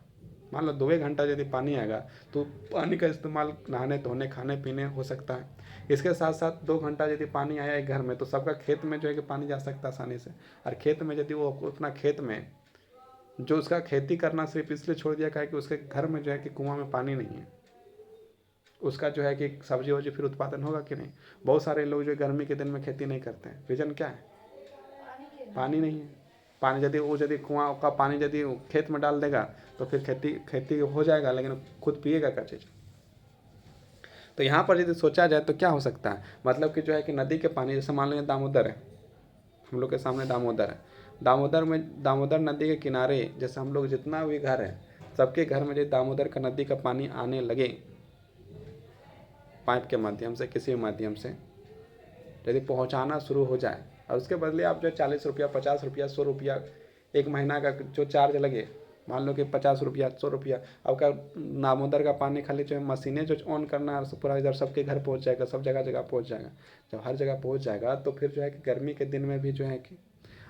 मान लो 2 घंटा यदि पानी आएगा तो पानी का इस्तेमाल नहाने धोने खाने पीने हो सकता है। इसके साथ साथ 2 घंटा यदि पानी आया एक घर में तो सबका खेत में जो है कि पानी जा सकता है आसानी से। और खेत में यदि वो अपना खेत में जो उसका खेती करना सिर्फ इसलिए छोड़ दिया है कि उसके घर में जो है कि कुआं में पानी नहीं है, उसका जो है कि सब्जी वब्जी फिर उत्पादन होगा कि नहीं? बहुत सारे लोग जो गर्मी के दिन में खेती नहीं करते हैं, रीजन क्या है? पानी नहीं है। पानी यदि कुआं का पानी यदि खेत में डाल देगा तो फिर खेती हो जाएगा, लेकिन खुद पिएगा क्या चीज़? तो यहाँ पर यदि सोचा जाए तो क्या हो सकता है, मतलब कि जो है कि नदी के पानी, जैसे मान लीजिए दामोदर है, हम लोग के सामने दामोदर है, दामोदर नदी के किनारे जैसे हम लोग जितना भी घर है सबके घर में यदि दामोदर का नदी का पानी आने लगे पाइप के माध्यम से, किसी भी माध्यम से यदि पहुंचाना शुरू हो जाए, और उसके बदले आप जो 40 रुपया 50 रुपया 100 रुपया एक महीना का जो चार्ज लगे, मान लो कि 50 रुपया 100 रुपया, अब का दामोदर का पानी खाली जो है मशीनें जो ऑन करना है पूरा इधर सबके घर पहुंच जाएगा, सब जगह जगह पहुंच जाएगा। जब हर जगह पहुंच जाएगा तो फिर जो है कि गर्मी के दिन में भी जो है कि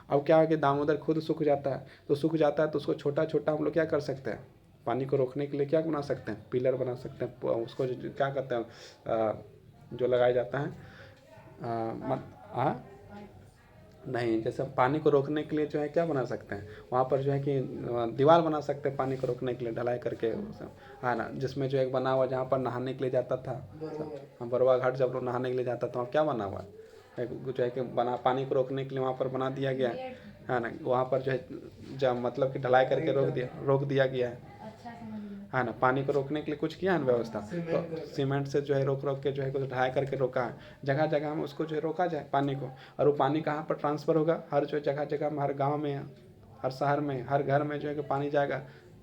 अब क्या है कि दामोदर खुद सूख जाता है, तो सूख जाता है तो उसको छोटा छोटा हम लोग क्या कर सकते हैं, पानी को रोकने के लिए क्या बना सकते हैं, पिलर बना सकते हैं, उसको क्या कहते हैं जो लगाया जाता है नहीं, जैसे पानी को रोकने के लिए जो है क्या बना सकते हैं, वहाँ पर जो है कि दीवार बना सकते हैं पानी को रोकने के लिए ढलाई करके, है ना, जिसमें जो एक बना हुआ जहाँ पर नहाने के लिए जाता था, बरवा घाट जब लोग नहाने के लिए जाता था वहाँ क्या बना हुआ है, जो है कि पानी को रोकने के लिए वहाँ पर बना दिया गया है ना, वहाँ पर जो है जब मतलब कि ढलाई करके रोक दिया गया है, है ना, पानी को रोकने के लिए कुछ किया है ना व्यवस्था, तो सीमेंट से जो है रोक के जो है कुछ ढलाई करके रोका है, जगह जगह में उसको जो है रोका जाए पानी को। और वो पानी कहाँ पर ट्रांसफ़र होगा, हर जो जगह जगह में, हर गांव में, हर शहर में, हर घर में जो है कि पानी जाएगा।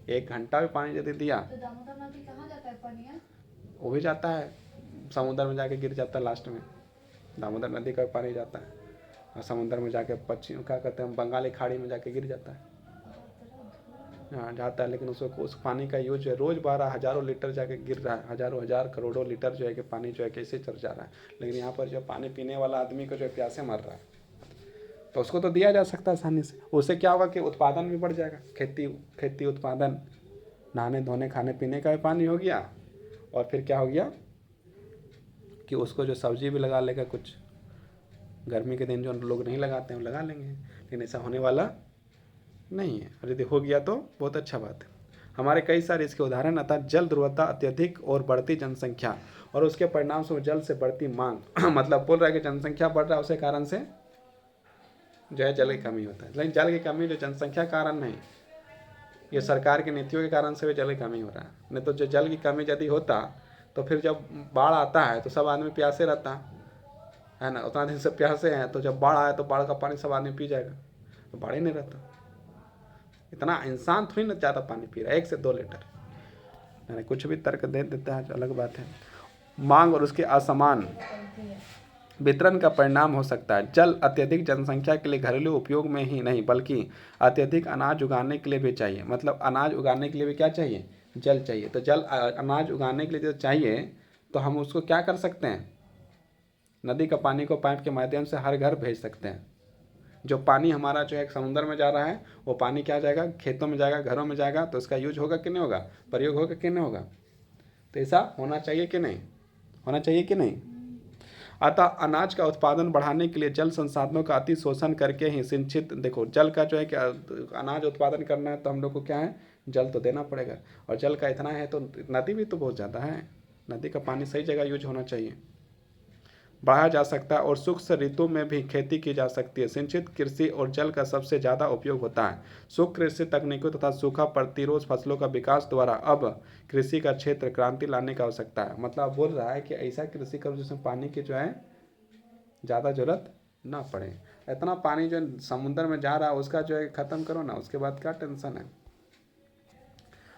1 घंटा भी पानी यदि दिया तो दामोदर नदी कहाँ जाता है पानी? वो भी जाता है समुद्र में जाके गिर जाता है, लास्ट में दामोदर नदी का पानी जाता है और समुद्र में जाके पश्चिम क्या कहते हैं बंगाली खाड़ी में जाके गिर जाता है, हाँ जाता है। लेकिन उसको उस पानी का यूज है रोज़ 12 हज़ारों लीटर जाके गिर रहा है, हज़ारों हज़ार करोड़ों लीटर जो है कि पानी जो है कैसे चल जा रहा है। लेकिन यहाँ पर जो पानी पीने वाला आदमी को जो प्यासे मर रहा है, तो उसको तो दिया जा सकता है आसानी से। उससे क्या होगा कि उत्पादन भी बढ़ जाएगा, खेती उत्पादन, नहाने धोने खाने पीने का भी पानी हो गया, और फिर क्या हो गया कि उसको जो सब्जी भी लगा लेगा, कुछ गर्मी के दिन जो लोग नहीं लगाते हैं वो लगा लेंगे, लेकिन ऐसा होने वाला नहीं है। और यदि हो गया तो बहुत अच्छा बात है। हमारे कई सारे इसके उदाहरण, अतः जल ध्रुवता अत्यधिक और बढ़ती जनसंख्या और उसके परिणाम स्वरूप जल से बढ़ती मांग मतलब बोल रहा है कि जनसंख्या बढ़ रहा है, उसे कारण से जो है जल की कमी होता है। लेकिन जल की कमी जो जनसंख्या कारण नहीं, ये सरकार की नीतियों के कारण से भी जल की कमी हो रहा है। नहीं तो जो जल की कमी यदि होता तो फिर जब बाढ़ आता है तो सब आदमी प्यासे रहता है ना, उतना दिन से प्यासे हैं, तो जब बाढ़ आया तो बाढ़ का पानी सब आदमी पी जाएगा, तो बाढ़ ही नहीं रहता। इतना इंसान थोड़ी ना ज़्यादा पानी पी रहा है, 1 से 2 लीटर, कुछ भी तर्क दे देता है, अलग बात है। मांग और उसके असमान वितरण का परिणाम हो सकता है। जल अत्यधिक जनसंख्या के लिए घरेलू उपयोग में ही नहीं बल्कि अत्यधिक अनाज उगाने के लिए भी चाहिए। मतलब अनाज उगाने के लिए भी क्या चाहिए, जल चाहिए। तो जल अनाज उगाने के लिए जो चाहिए तो हम उसको क्या कर सकते हैं, नदी का पानी को पाइप के माध्यम से हर घर भेज सकते हैं। जो पानी हमारा जो है समुद्र में जा रहा है वो पानी क्या जाएगा, खेतों में जाएगा, घरों में जाएगा, तो इसका यूज होगा कि नहीं होगा, प्रयोग होगा कि नहीं होगा। तो ऐसा होना चाहिए कि नहीं, होना चाहिए कि नहीं। अतः अनाज का उत्पादन बढ़ाने के लिए जल संसाधनों का अति शोषण करके ही सिंचित, देखो जल का जो है कि अनाज उत्पादन करना है तो हम लोग को क्या है, जल तो देना पड़ेगा, और जल का इतना है तो नदी भी तो बहुत ज़्यादा है, नदी का पानी सही जगह यूज होना चाहिए। बढ़ाया जा सकता है और शुष्क ऋतु में भी खेती की जा सकती है। सिंचित कृषि और जल का सबसे ज़्यादा उपयोग होता है। शुष्क कृषि तकनीकों तथा सूखा प्रतिरोध फसलों का विकास द्वारा अब कृषि का क्षेत्र क्रांति लाने की आवश्यकता है। मतलब बोल रहा है कि ऐसा कृषि करो जिसमें पानी की जो है ज़्यादा जरूरत ना पड़े। इतना पानी जो समुद्र में जा रहा है उसका जो है ख़त्म करो ना, उसके बाद क्या टेंशन है।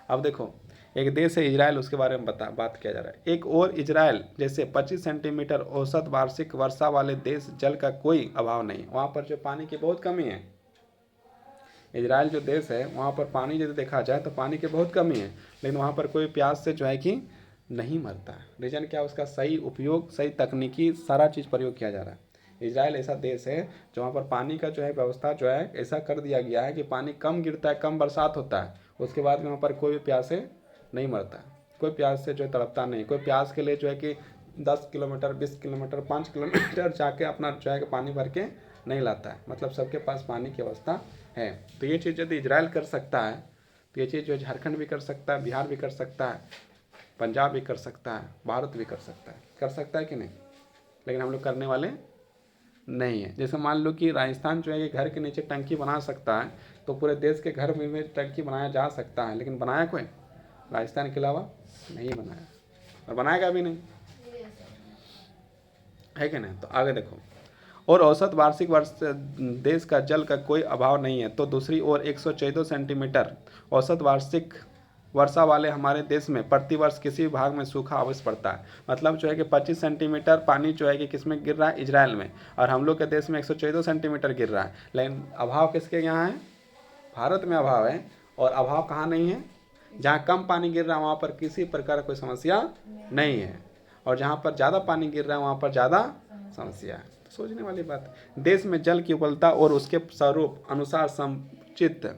अब देखो एक देश है इजराइल, उसके बारे में बात किया जा रहा है। एक और इजराइल जैसे 25 सेंटीमीटर औसत वार्षिक वर्षा वाले देश जल का कोई अभाव नहीं, वहाँ पर जो पानी की बहुत कमी है। इजराइल जो देश है वहाँ पर पानी यदि देखा जाए तो पानी की बहुत कमी है, लेकिन वहाँ पर कोई प्यास से जो है कि नहीं मरता। रीजन क्या, उसका सही उपयोग, सही तकनीकी सारा चीज़ प्रयोग किया जा रहा है। इजराइल ऐसा देश है जो वहाँ पर पानी का जो है व्यवस्था जो है ऐसा कर दिया गया है कि पानी कम गिरता है, कम बरसात होता है, उसके बाद भी वहाँ पर कोई भी प्यास से नहीं मरता, कोई प्यास से जो है तड़पता नहीं। कोई प्यास के लिए जो है कि 10 किलोमीटर 20 किलोमीटर 5 किलोमीटर जाके अपना जो है कि पानी भर के नहीं लाता है। मतलब सबके पास पानी की व्यवस्था है। तो ये चीज़ यदि इजराइल कर सकता है तो ये चीज़ जो झारखंड भी कर सकता है, बिहार भी कर सकता है, पंजाब भी कर सकता है, भारत भी कर सकता है कि नहीं। लेकिन हम लोग करने वाले नहीं है। जैसे मान लो कि राजस्थान जो है कि घर के नीचे टंकी बना सकता है, तो पूरे देश के घर में टंकी बनाया जा सकता है, लेकिन बनाया कोई राजस्थान के अलावा नहीं बनाया और बनाएगा भी नहीं, है कि नहीं। तो आगे देखो, और औसत वार्षिक वर्ष देश का जल का कोई अभाव नहीं है। तो दूसरी ओर 114 सेंटीमीटर औसत वार्षिक वर्षा वाले हमारे देश में प्रतिवर्ष किसी भी भाग में सूखा अवश्य पड़ता है। मतलब जो है कि 25 सेंटीमीटर पानी जो है कि किस में गिर रहा है, इजराइल में, और हम लोग के देश में 114 सेंटीमीटर गिर रहा है। लेकिन अभाव किसके यहाँ है, भारत में अभाव है। और अभाव कहाँ नहीं है, जहाँ कम पानी गिर रहा है वहाँ पर किसी प्रकार कोई समस्या नहीं है, और जहाँ पर ज़्यादा पानी गिर रहा है वहाँ पर ज़्यादा समस्या है। तो सोचने वाली बात है। देश में जल की उपलब्धता और उसके स्वरूप अनुसार समुचित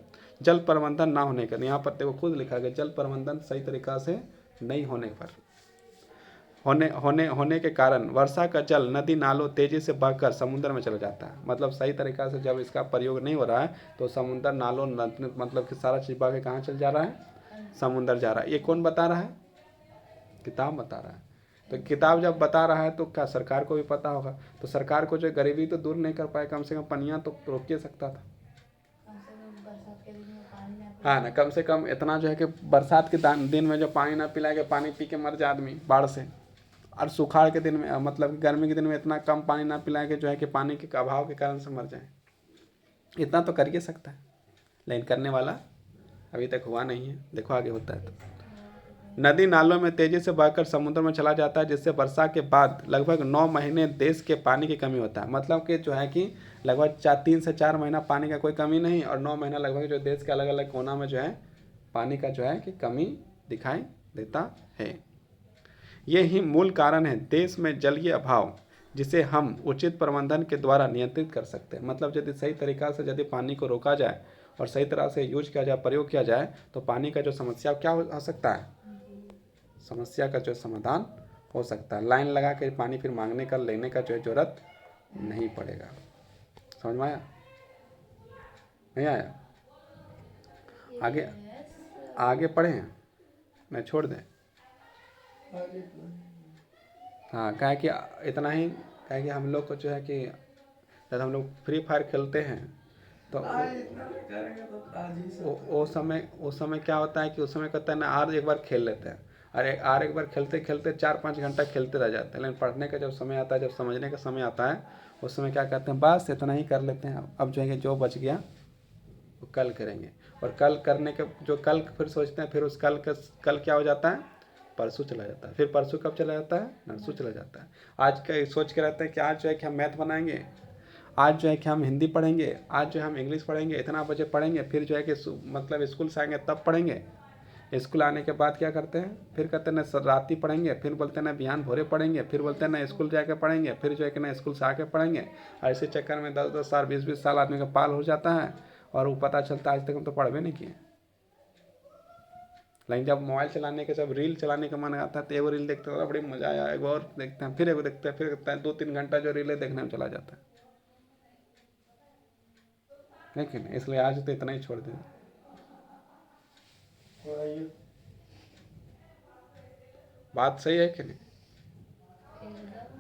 जल प्रबंधन ना होने का, यहाँ पर देखो खुद लिखा गया, जल प्रबंधन सही तरीका से नहीं होने पर होने के कारण वर्षा का जल नदी नालों तेजी से बहकर समुद्र में चला जाता है। मतलब सही तरीका से जब इसका प्रयोग नहीं हो रहा है तो समुद्र नालों मतलब कि सारा चीज बह के कहाँ चल जा रहा है, समुद्र जा रहा है। ये कौन बता रहा है, किताब बता रहा है। तो किताब जब बता रहा है तो क्या सरकार को भी पता होगा। तो सरकार को जो गरीबी तो दूर नहीं कर पाए, कम से कम पनियाँ तो रोक सकता था। हाँ ना, कम से कम इतना जो है कि बरसात के दिन में जो पानी ना पिला के पानी पी के मर जाए आदमी बाढ़ से, और सुखाड़ के दिन में मतलब गर्मी के दिन में इतना कम पानी ना पिला के जो है कि पानी के अभाव के कारण से मर जाए, इतना तो कर ही सकता है। लेकिन करने वाला अभी तक हुआ नहीं है। देखो आगे होता है। तो नदी नालों में तेजी से बहकर समुद्र में चला जाता है, जिससे वर्षा के बाद लगभग 9 महीने देश के पानी की कमी होता है। मतलब कि जो है कि लगभग 3 से 4 महीना पानी का कोई कमी नहीं, और 9 महीना लगभग जो देश के अलग अलग कोना में जो है पानी का जो है कि कमी दिखाई देता है। ये ही मूल कारण है देश में जलीय अभाव, जिसे हम उचित प्रबंधन के द्वारा नियंत्रित कर सकते हैं। मतलब यदि सही तरीका से यदि पानी को रोका जाए और सही तरह से यूज किया जाए, प्रयोग किया जाए, तो पानी का जो समस्या क्या हो सकता है, समस्या का जो समाधान हो सकता है। लाइन लगा के पानी फिर मांगने का लेने का जो है जरूरत नहीं पड़ेगा। समझ में आया, नहीं आया? आगे पढ़े हैं, मैं छोड़ दें? हाँ, क्या है कि इतना ही, क्या है कि हम लोग को जो है कि जब हम लोग फ्री फायर खेलते हैं तो वो समय क्या होता है कि उस समय कहते हैं ना, आज एक बार खेल लेते हैं, अरे आर एक बार खेलते खेलते 4-5 घंटा खेलते रह जाते हैं। लेकिन पढ़ने का जब समय आता है, जब समझने का समय आता है, उस समय क्या कहते हैं, बस इतना ही कर लेते हैं, अब जो है जो बच गया वो कल करेंगे। और कल करने के जो कल फिर सोचते हैं, फिर उस कल क्या हो जाता है, परसों चला जाता है। फिर परसों कब चला जाता है, नरसों चला जाता है। आज का सोच के रहते हैं कि आज जो है कि हम मैथ बनाएंगे, आज जो है कि हम हिंदी पढ़ेंगे, आज जो है हम इंग्लिश पढ़ेंगे, इतना बजे पढ़ेंगे। फिर जो है कि मतलब स्कूल से आएंगे तब पढ़ेंगे। स्कूल आने के बाद क्या करते हैं, फिर कहते हैं ना रात ही पढ़ेंगे, फिर बोलते हैं ना बिहान भोरे पढ़ेंगे, फिर बोलते हैं ना स्कूल जाके पढ़ेंगे, फिर जो है कि ना स्कूल से आके पढ़ेंगे। ऐसे चक्कर में 10-10 साल 20-20 साल आदमी का पाल हो जाता है, और वो पता चलता है आज तक हम तो पढ़वे नहीं किए। लेकिन जब मोबाइल चलाने के, जब रील चलाने का मन आता है तो एगो रील देखते हैं, बड़ी मजा आया, एक और देखते हैं, फिर एगो देखते हैं, फिर देखते हैं, 2-3 घंटा जो रील देखने में चला जाता है। लेकिन इसलिए आज तो इतना ही छोड़ दें। बात सही है कि नहीं?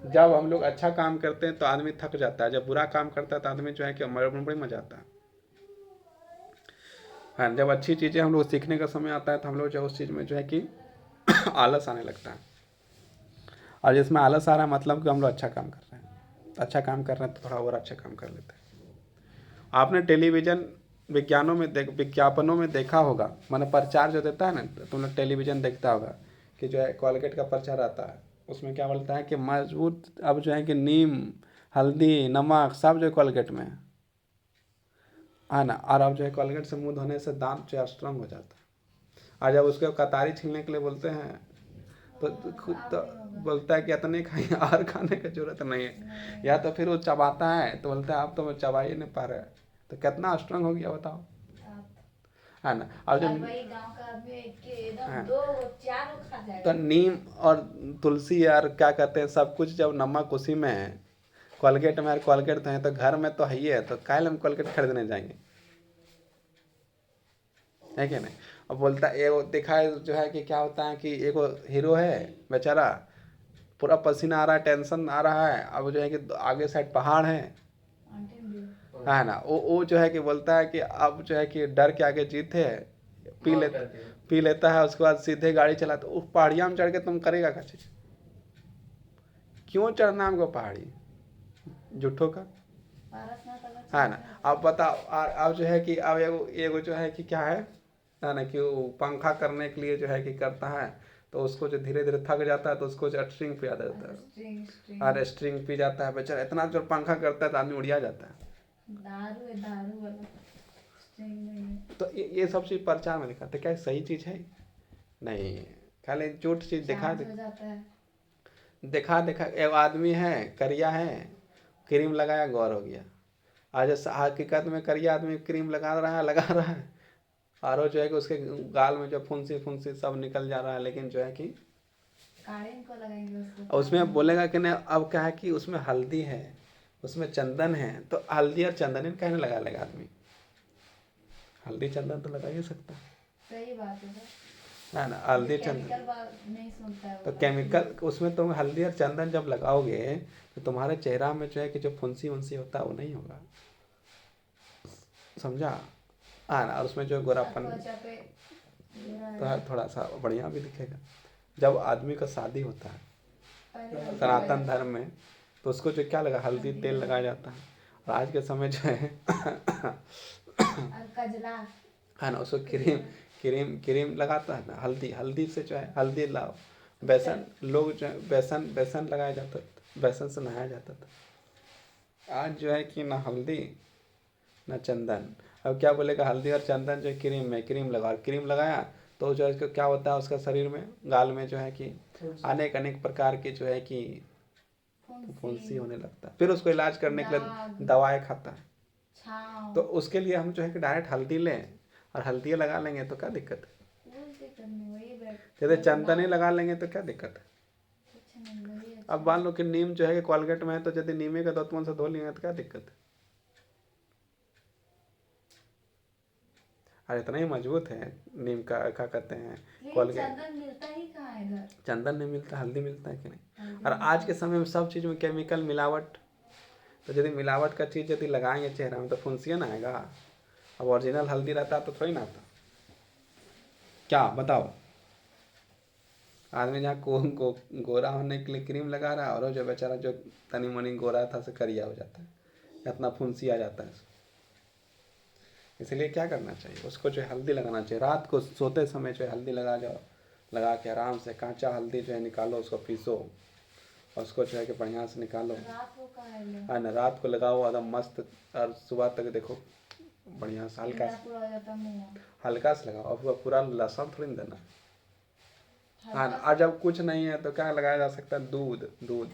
जब हम लोग अच्छा काम करते हैं तो आदमी थक जाता है, जब बुरा काम करता है तो आदमी जो है कि बड़ी मजा आता है। हाँ, जब अच्छी चीज़ें हम लोग सीखने का समय आता है तो हम लोग जो उस चीज़ में जो है कि आलस आने लगता है। और जिसमें आलस आ रहा है मतलब कि हम लोग अच्छा काम कर रहे हैं, अच्छा काम कर रहे हैं तो थोड़ा और अच्छा काम कर लेते हैं। आपने टेलीविज़न विज्ञापनों में देखा होगा, मैंने प्रचार जो देता है ना, तो तुम लोग टेलीविज़न देखता होगा कि जो है कोलगेट का प्रचार आता है, उसमें क्या बोलता है कि मजबूत अब जो है कि नीम, हल्दी, नमक सब जो है कोलगेट में है ना। और अब जो है कोलगेट से मुंह धोने से दांत जो है स्ट्रांग हो जाता है। और जब उसको कतारी छीलने के लिए बोलते हैं तो खुद तो बोलता है कि इतने खाइए और खाने की जरूरत नहीं है, या तो फिर वो चबाता है तो बोलता है आप तो चबा ही नहीं पा रहे, तो कितना स्ट्रांग हो गया बताओ, है ना। और जो वही गांव का आदमी एकदम हाँ, 2 4 खा तो जाएगा। नीम और तुलसी यार क्या कहते हैं सब कुछ, जब नमक उसी में है, कोलगेट में यार कोलगेट तो है तो घर में तो है ही है, तो काहे हम कोलगेट खरीदने जाएंगे, है कि नहीं। और बोलता है ये देखा है जो है कि क्या होता है कि एक हीरो है बेचारा, पूरा पसीना आ रहा है, टेंशन आ रहा है, अब जो है कि आगे साइड पहाड़ है ना, वो जो है कि बोलता है कि अब जो है कि डर के आगे जीत है, पी ले पी लेता है, उसके बाद सीधे गाड़ी चलाता, उस पहाड़िया में चढ़ के तुम करेगा क्या चीज, क्यों चढ़ना हमको पहाड़ी, झूठो का, है ना। अब बताओ अब जो है कि अब एगो एगो जो है कि क्या है ना कि वो पंखा करने के लिए जो है कि करता है, तो उसको जो धीरे धीरे थक जाता है तो उसको जो स्ट्रिंग पिया देता है, और स्ट्रिंग पी जाता है बेचारा, इतना जो पंखा करता है तो आदमी उड़िया जाता है। दारू वाला स्ट्रिंग नहीं तो ये सब चीज प्रचार में दिखाते, क्या सही चीज है नहीं, खाली झूठ चीज दिखा हो जाता है। दिखा दिखा। एक आदमी है करिया है, क्रीम लगाया गौर हो गया, आज हकीकत में करिया आदमी क्रीम लगा रहा है, और वो जो है कि उसके गाल में जो फुंसी फुंसी सब निकल जा रहा है, लेकिन जो है कि काढ़े को लगाएंगे उसको। उसमें बोलेगा कि नहीं, अब क्या है कि उसमें हल्दी है, उसमें चंदन है, तो हल्दी और चंदन कहने लगा लेगा आदमी, हल्दी चंदन तो लगा ही सकता है सही बात है ना, हल्दी केमिकल चंदन नहीं सुनता है तो केमिकल उसमें तुम हल्दी और चंदन जब लगाओगे तो तुम्हारे चेहरा में जो है कि जो फुंसी उंसी होता है वो नहीं होगा, समझा, हाँ ना। और उसमें जो गोरापन तो थोड़ा सा बढ़िया भी दिखेगा। जब आदमी का शादी होता है सनातन धर्म में, तो उसको जो क्या लगा हल्दी तेल लगाया जाता है, और आज के समय जो है है ना, उसको क्रीम क्रीम क्रीम लगाता है ना, हल्दी हल्दी से जो है हल्दी लाओ, बेसन लोग जो है बेसन लगाया जाता था, बेसन से नहाया जाता था। आज जो है कि ना हल्दी ना चंदन, अब क्या बोलेगा हल्दी और चंदन जो क्रीम में क्रीम लगा, क्रीम लगाया तो जो है क्या होता है उसका शरीर में गाल में जो है कि अनेक अनेक प्रकार के जो है कि फुंसी होने लगता है, फिर उसको इलाज करने के लिए दवाएं खाता है। तो उसके लिए हम जो है कि डायरेक्ट हल्दी लें और हल्दी लगा लेंगे तो क्या दिक्कत है, यदि चंदन ही लगा लेंगे तो क्या दिक्कत है। अब मान लो कि नीम जो है कि कोलगेट में है, तो यदि नीमे का दातुन से धो लेंगे तो क्या दिक्कत है, और इतना ही मजबूत है नीम का क्या कहते हैं कोलगेट। चंदन मिलता ही कहाँ है इधर, चंदन नहीं मिलता, हल्दी मिलता है कि नहीं। और आज के समय में सब चीज़ में केमिकल मिलावट, तो यदि मिलावट का चीज़ यदि लगाएंगे चेहरा में तो फुंसिया ना आएगा, अब ओरिजिनल हल्दी रहता तो थोड़ी ना आता, क्या बताओ। आदमी जहाँ गोरा होने के लिए क्रीम लगा रहा है, और जो बेचारा जो तनी मनी गोरा था से करिया हो जाता है, इतना फुंसी आ जाता है। इसलिए क्या करना चाहिए, उसको जो है हल्दी लगाना चाहिए, रात को सोते समय जो है हल्दी लगा जाओ, लगा के आराम से कांचा हल्दी जो है निकालो, उसको पीसो और उसको जो है कि बढ़िया से निकालो, है ना, रात को लगाओ एकदम मस्त, और सुबह तक देखो बढ़िया से हल्का से लगाओ, और पूरा लहसुन थोड़ी देना, हाँ ना। और जब कुछ नहीं है तो क्या लगाया जा सकता है, दूध दूध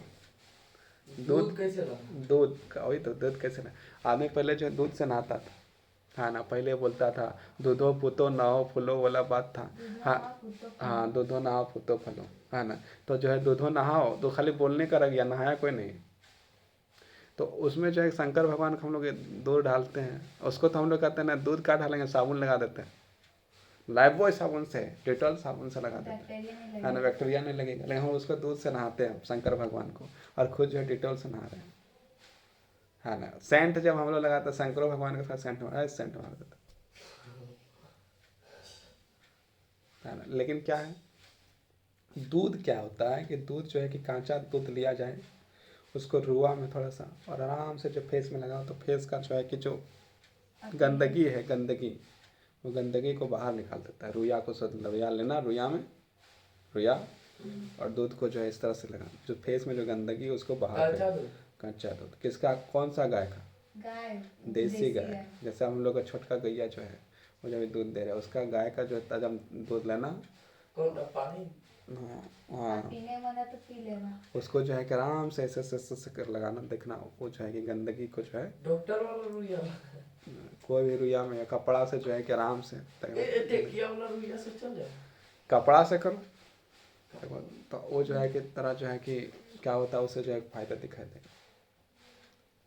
दूध कैसे दूध वही तो दूध कैसे ना, आदमी पहले जो है दूध से नहाता था, हाँ ना, पहले बोलता था दूधो पुतो नहो फूलो वाला बात था, हाँ हाँ दूधो नहाओ पुतो फलो, है ना। तो जो है दूधो नहाओ तो खाली बोलने का रह गया, नहाया कोई नहीं। तो उसमें जो है शंकर भगवान को हम लोग दूध डालते हैं, उसको तो हम लोग कहते हैं ना दूध का डालेंगे साबुन लगा देते हैं, लाइफबॉय साबुन से, डेटॉल साबुन से लगा देते हैं, बैक्टीरिया नहीं है ना, लगेगा। बैक्टीरिया नहीं लगेगा। लेकिन हम उसको दूध से नहाते हैं शंकर भगवान को, और खुद जो है डिटॉल से नहा रहे हैं, है ना। सेंट जब हम लोग लगाते हैं शंकर भगवान के साथ सेंट मार देते है ना। लेकिन क्या है, दूध क्या होता है कि दूध जो है कि कांचा दूध लिया जाए, उसको रुआ में थोड़ा सा और आराम से जब फेस में लगाओ तो फेस का जो है कि जो गंदगी है, गंदगी, वो गंदगी को बाहर निकाल देता है। रुइया को रुइया लेना, रुइया में रुइया और दूध को जो है इस तरह से लगाना, जो फेस में जो गंदगी है उसको बाहर कच्चा दूध। किसका, कौन सा गाय का? गाय, देसी गाय। जैसे हम लोग का छोटका गैया जो है वो जब दूध दे रहा है, उसका गाय का जो ताजा दूध लेना, पानी हाँ, पीने मन है तो पी लेना। उसको जो है कि आराम से ऐसे कर लगाना, देखना वो जो है कि गंदगी को जो है डॉक्टर वाला रुइया, कोई भी रुइया में या कपड़ा से जो है कि आराम से टेकिया वाला रुइया से चल जाए, कपड़ा से करो तो वो जो है कि तरह जो है कि क्या होता है, उससे जो है फायदा दिखाई देगा।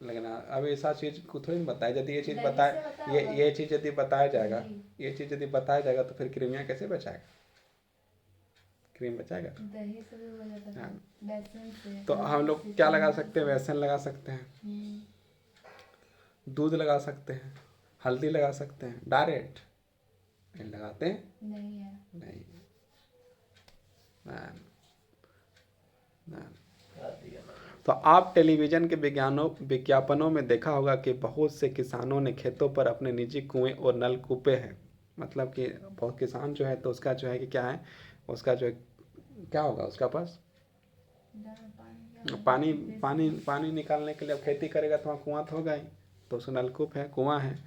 लेकिन अभी ऐसा चीज़ को थोड़ी बताया, यदि ये चीज़ दही से बताए, बताया ये होगा। ये चीज़ यदि बताया जाएगा, जी। ये चीज़ यदि बताया जाएगा तो फिर क्रीमिया कैसे बचाएगा, क्रीम बचाएगा? दही से भी हो जाता है, हाँ। बेसन से। तो हम लोग क्या लगा सकते हैं, बेसन लगा सकते हैं, दूध लगा सकते हैं, हल्दी लगा सकते हैं, डायरेक्ट नहीं लगाते हैं, नहीं है। नहीं ना, ना। तो आप टेलीविज़न के विज्ञापनों में देखा होगा कि बहुत से किसानों ने खेतों पर अपने निजी कुएं और नलकूपे हैं। मतलब कि बहुत किसान जो है तो उसका जो है कि क्या है, उसका जो है क्या होगा उसका पास पानी पानी पानी निकालने के लिए, अब खेती करेगा तो वहाँ कुआं तो होगा ही, तो उसका नलकूप है, कुआं है,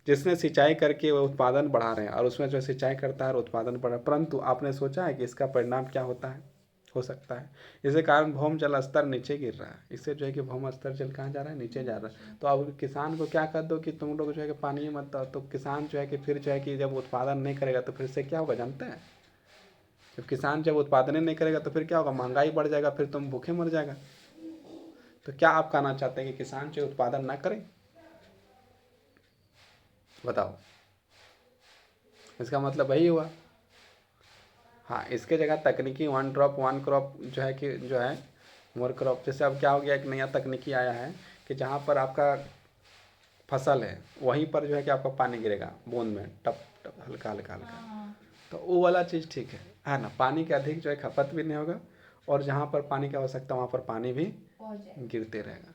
जिसने सिंचाई करके वो उत्पादन बढ़ा रहे हैं, और उसमें जो सिंचाई करता है और उत्पादन बढ़ा। परंतु आपने सोचा है कि इसका परिणाम क्या होता है, हो सकता है इसके कारण भौम जल स्तर नीचे गिर रहा है। इससे जो है कि भौम स्तर जल कहाँ जा रहा है, नीचे जा रहा है। तो अब किसान को क्या कर दो कि तुम लोग जो है कि पानी मत दो, तो किसान जो है कि फिर जो है कि जब उत्पादन नहीं करेगा तो फिर से क्या होगा जानते हैं, जब किसान जब उत्पादन नहीं करेगा तो फिर क्या होगा, महंगाई बढ़ जाएगा, फिर तुम भूखे मर जाएगा। तो क्या आप कहना चाहते हैं कि किसान जो उत्पादन ना करें, बताओ, इसका मतलब वही हुआ। हाँ, इसके जगह तकनीकी वन क्रॉप जो है कि जो है मोर क्रॉप, जैसे अब क्या हो गया, एक नया तकनीकी आया है कि जहाँ पर आपका फसल है वहीं पर जो है कि आपका पानी गिरेगा बूंद में, टप टप, हल्का हल्का हल्का। तो वो वाला चीज़ ठीक है ना, पानी का अधिक जो है खपत भी नहीं होगा, और जहाँ पर पानी की आवश्यकता वहाँ पर पानी भी गिरते रहेगा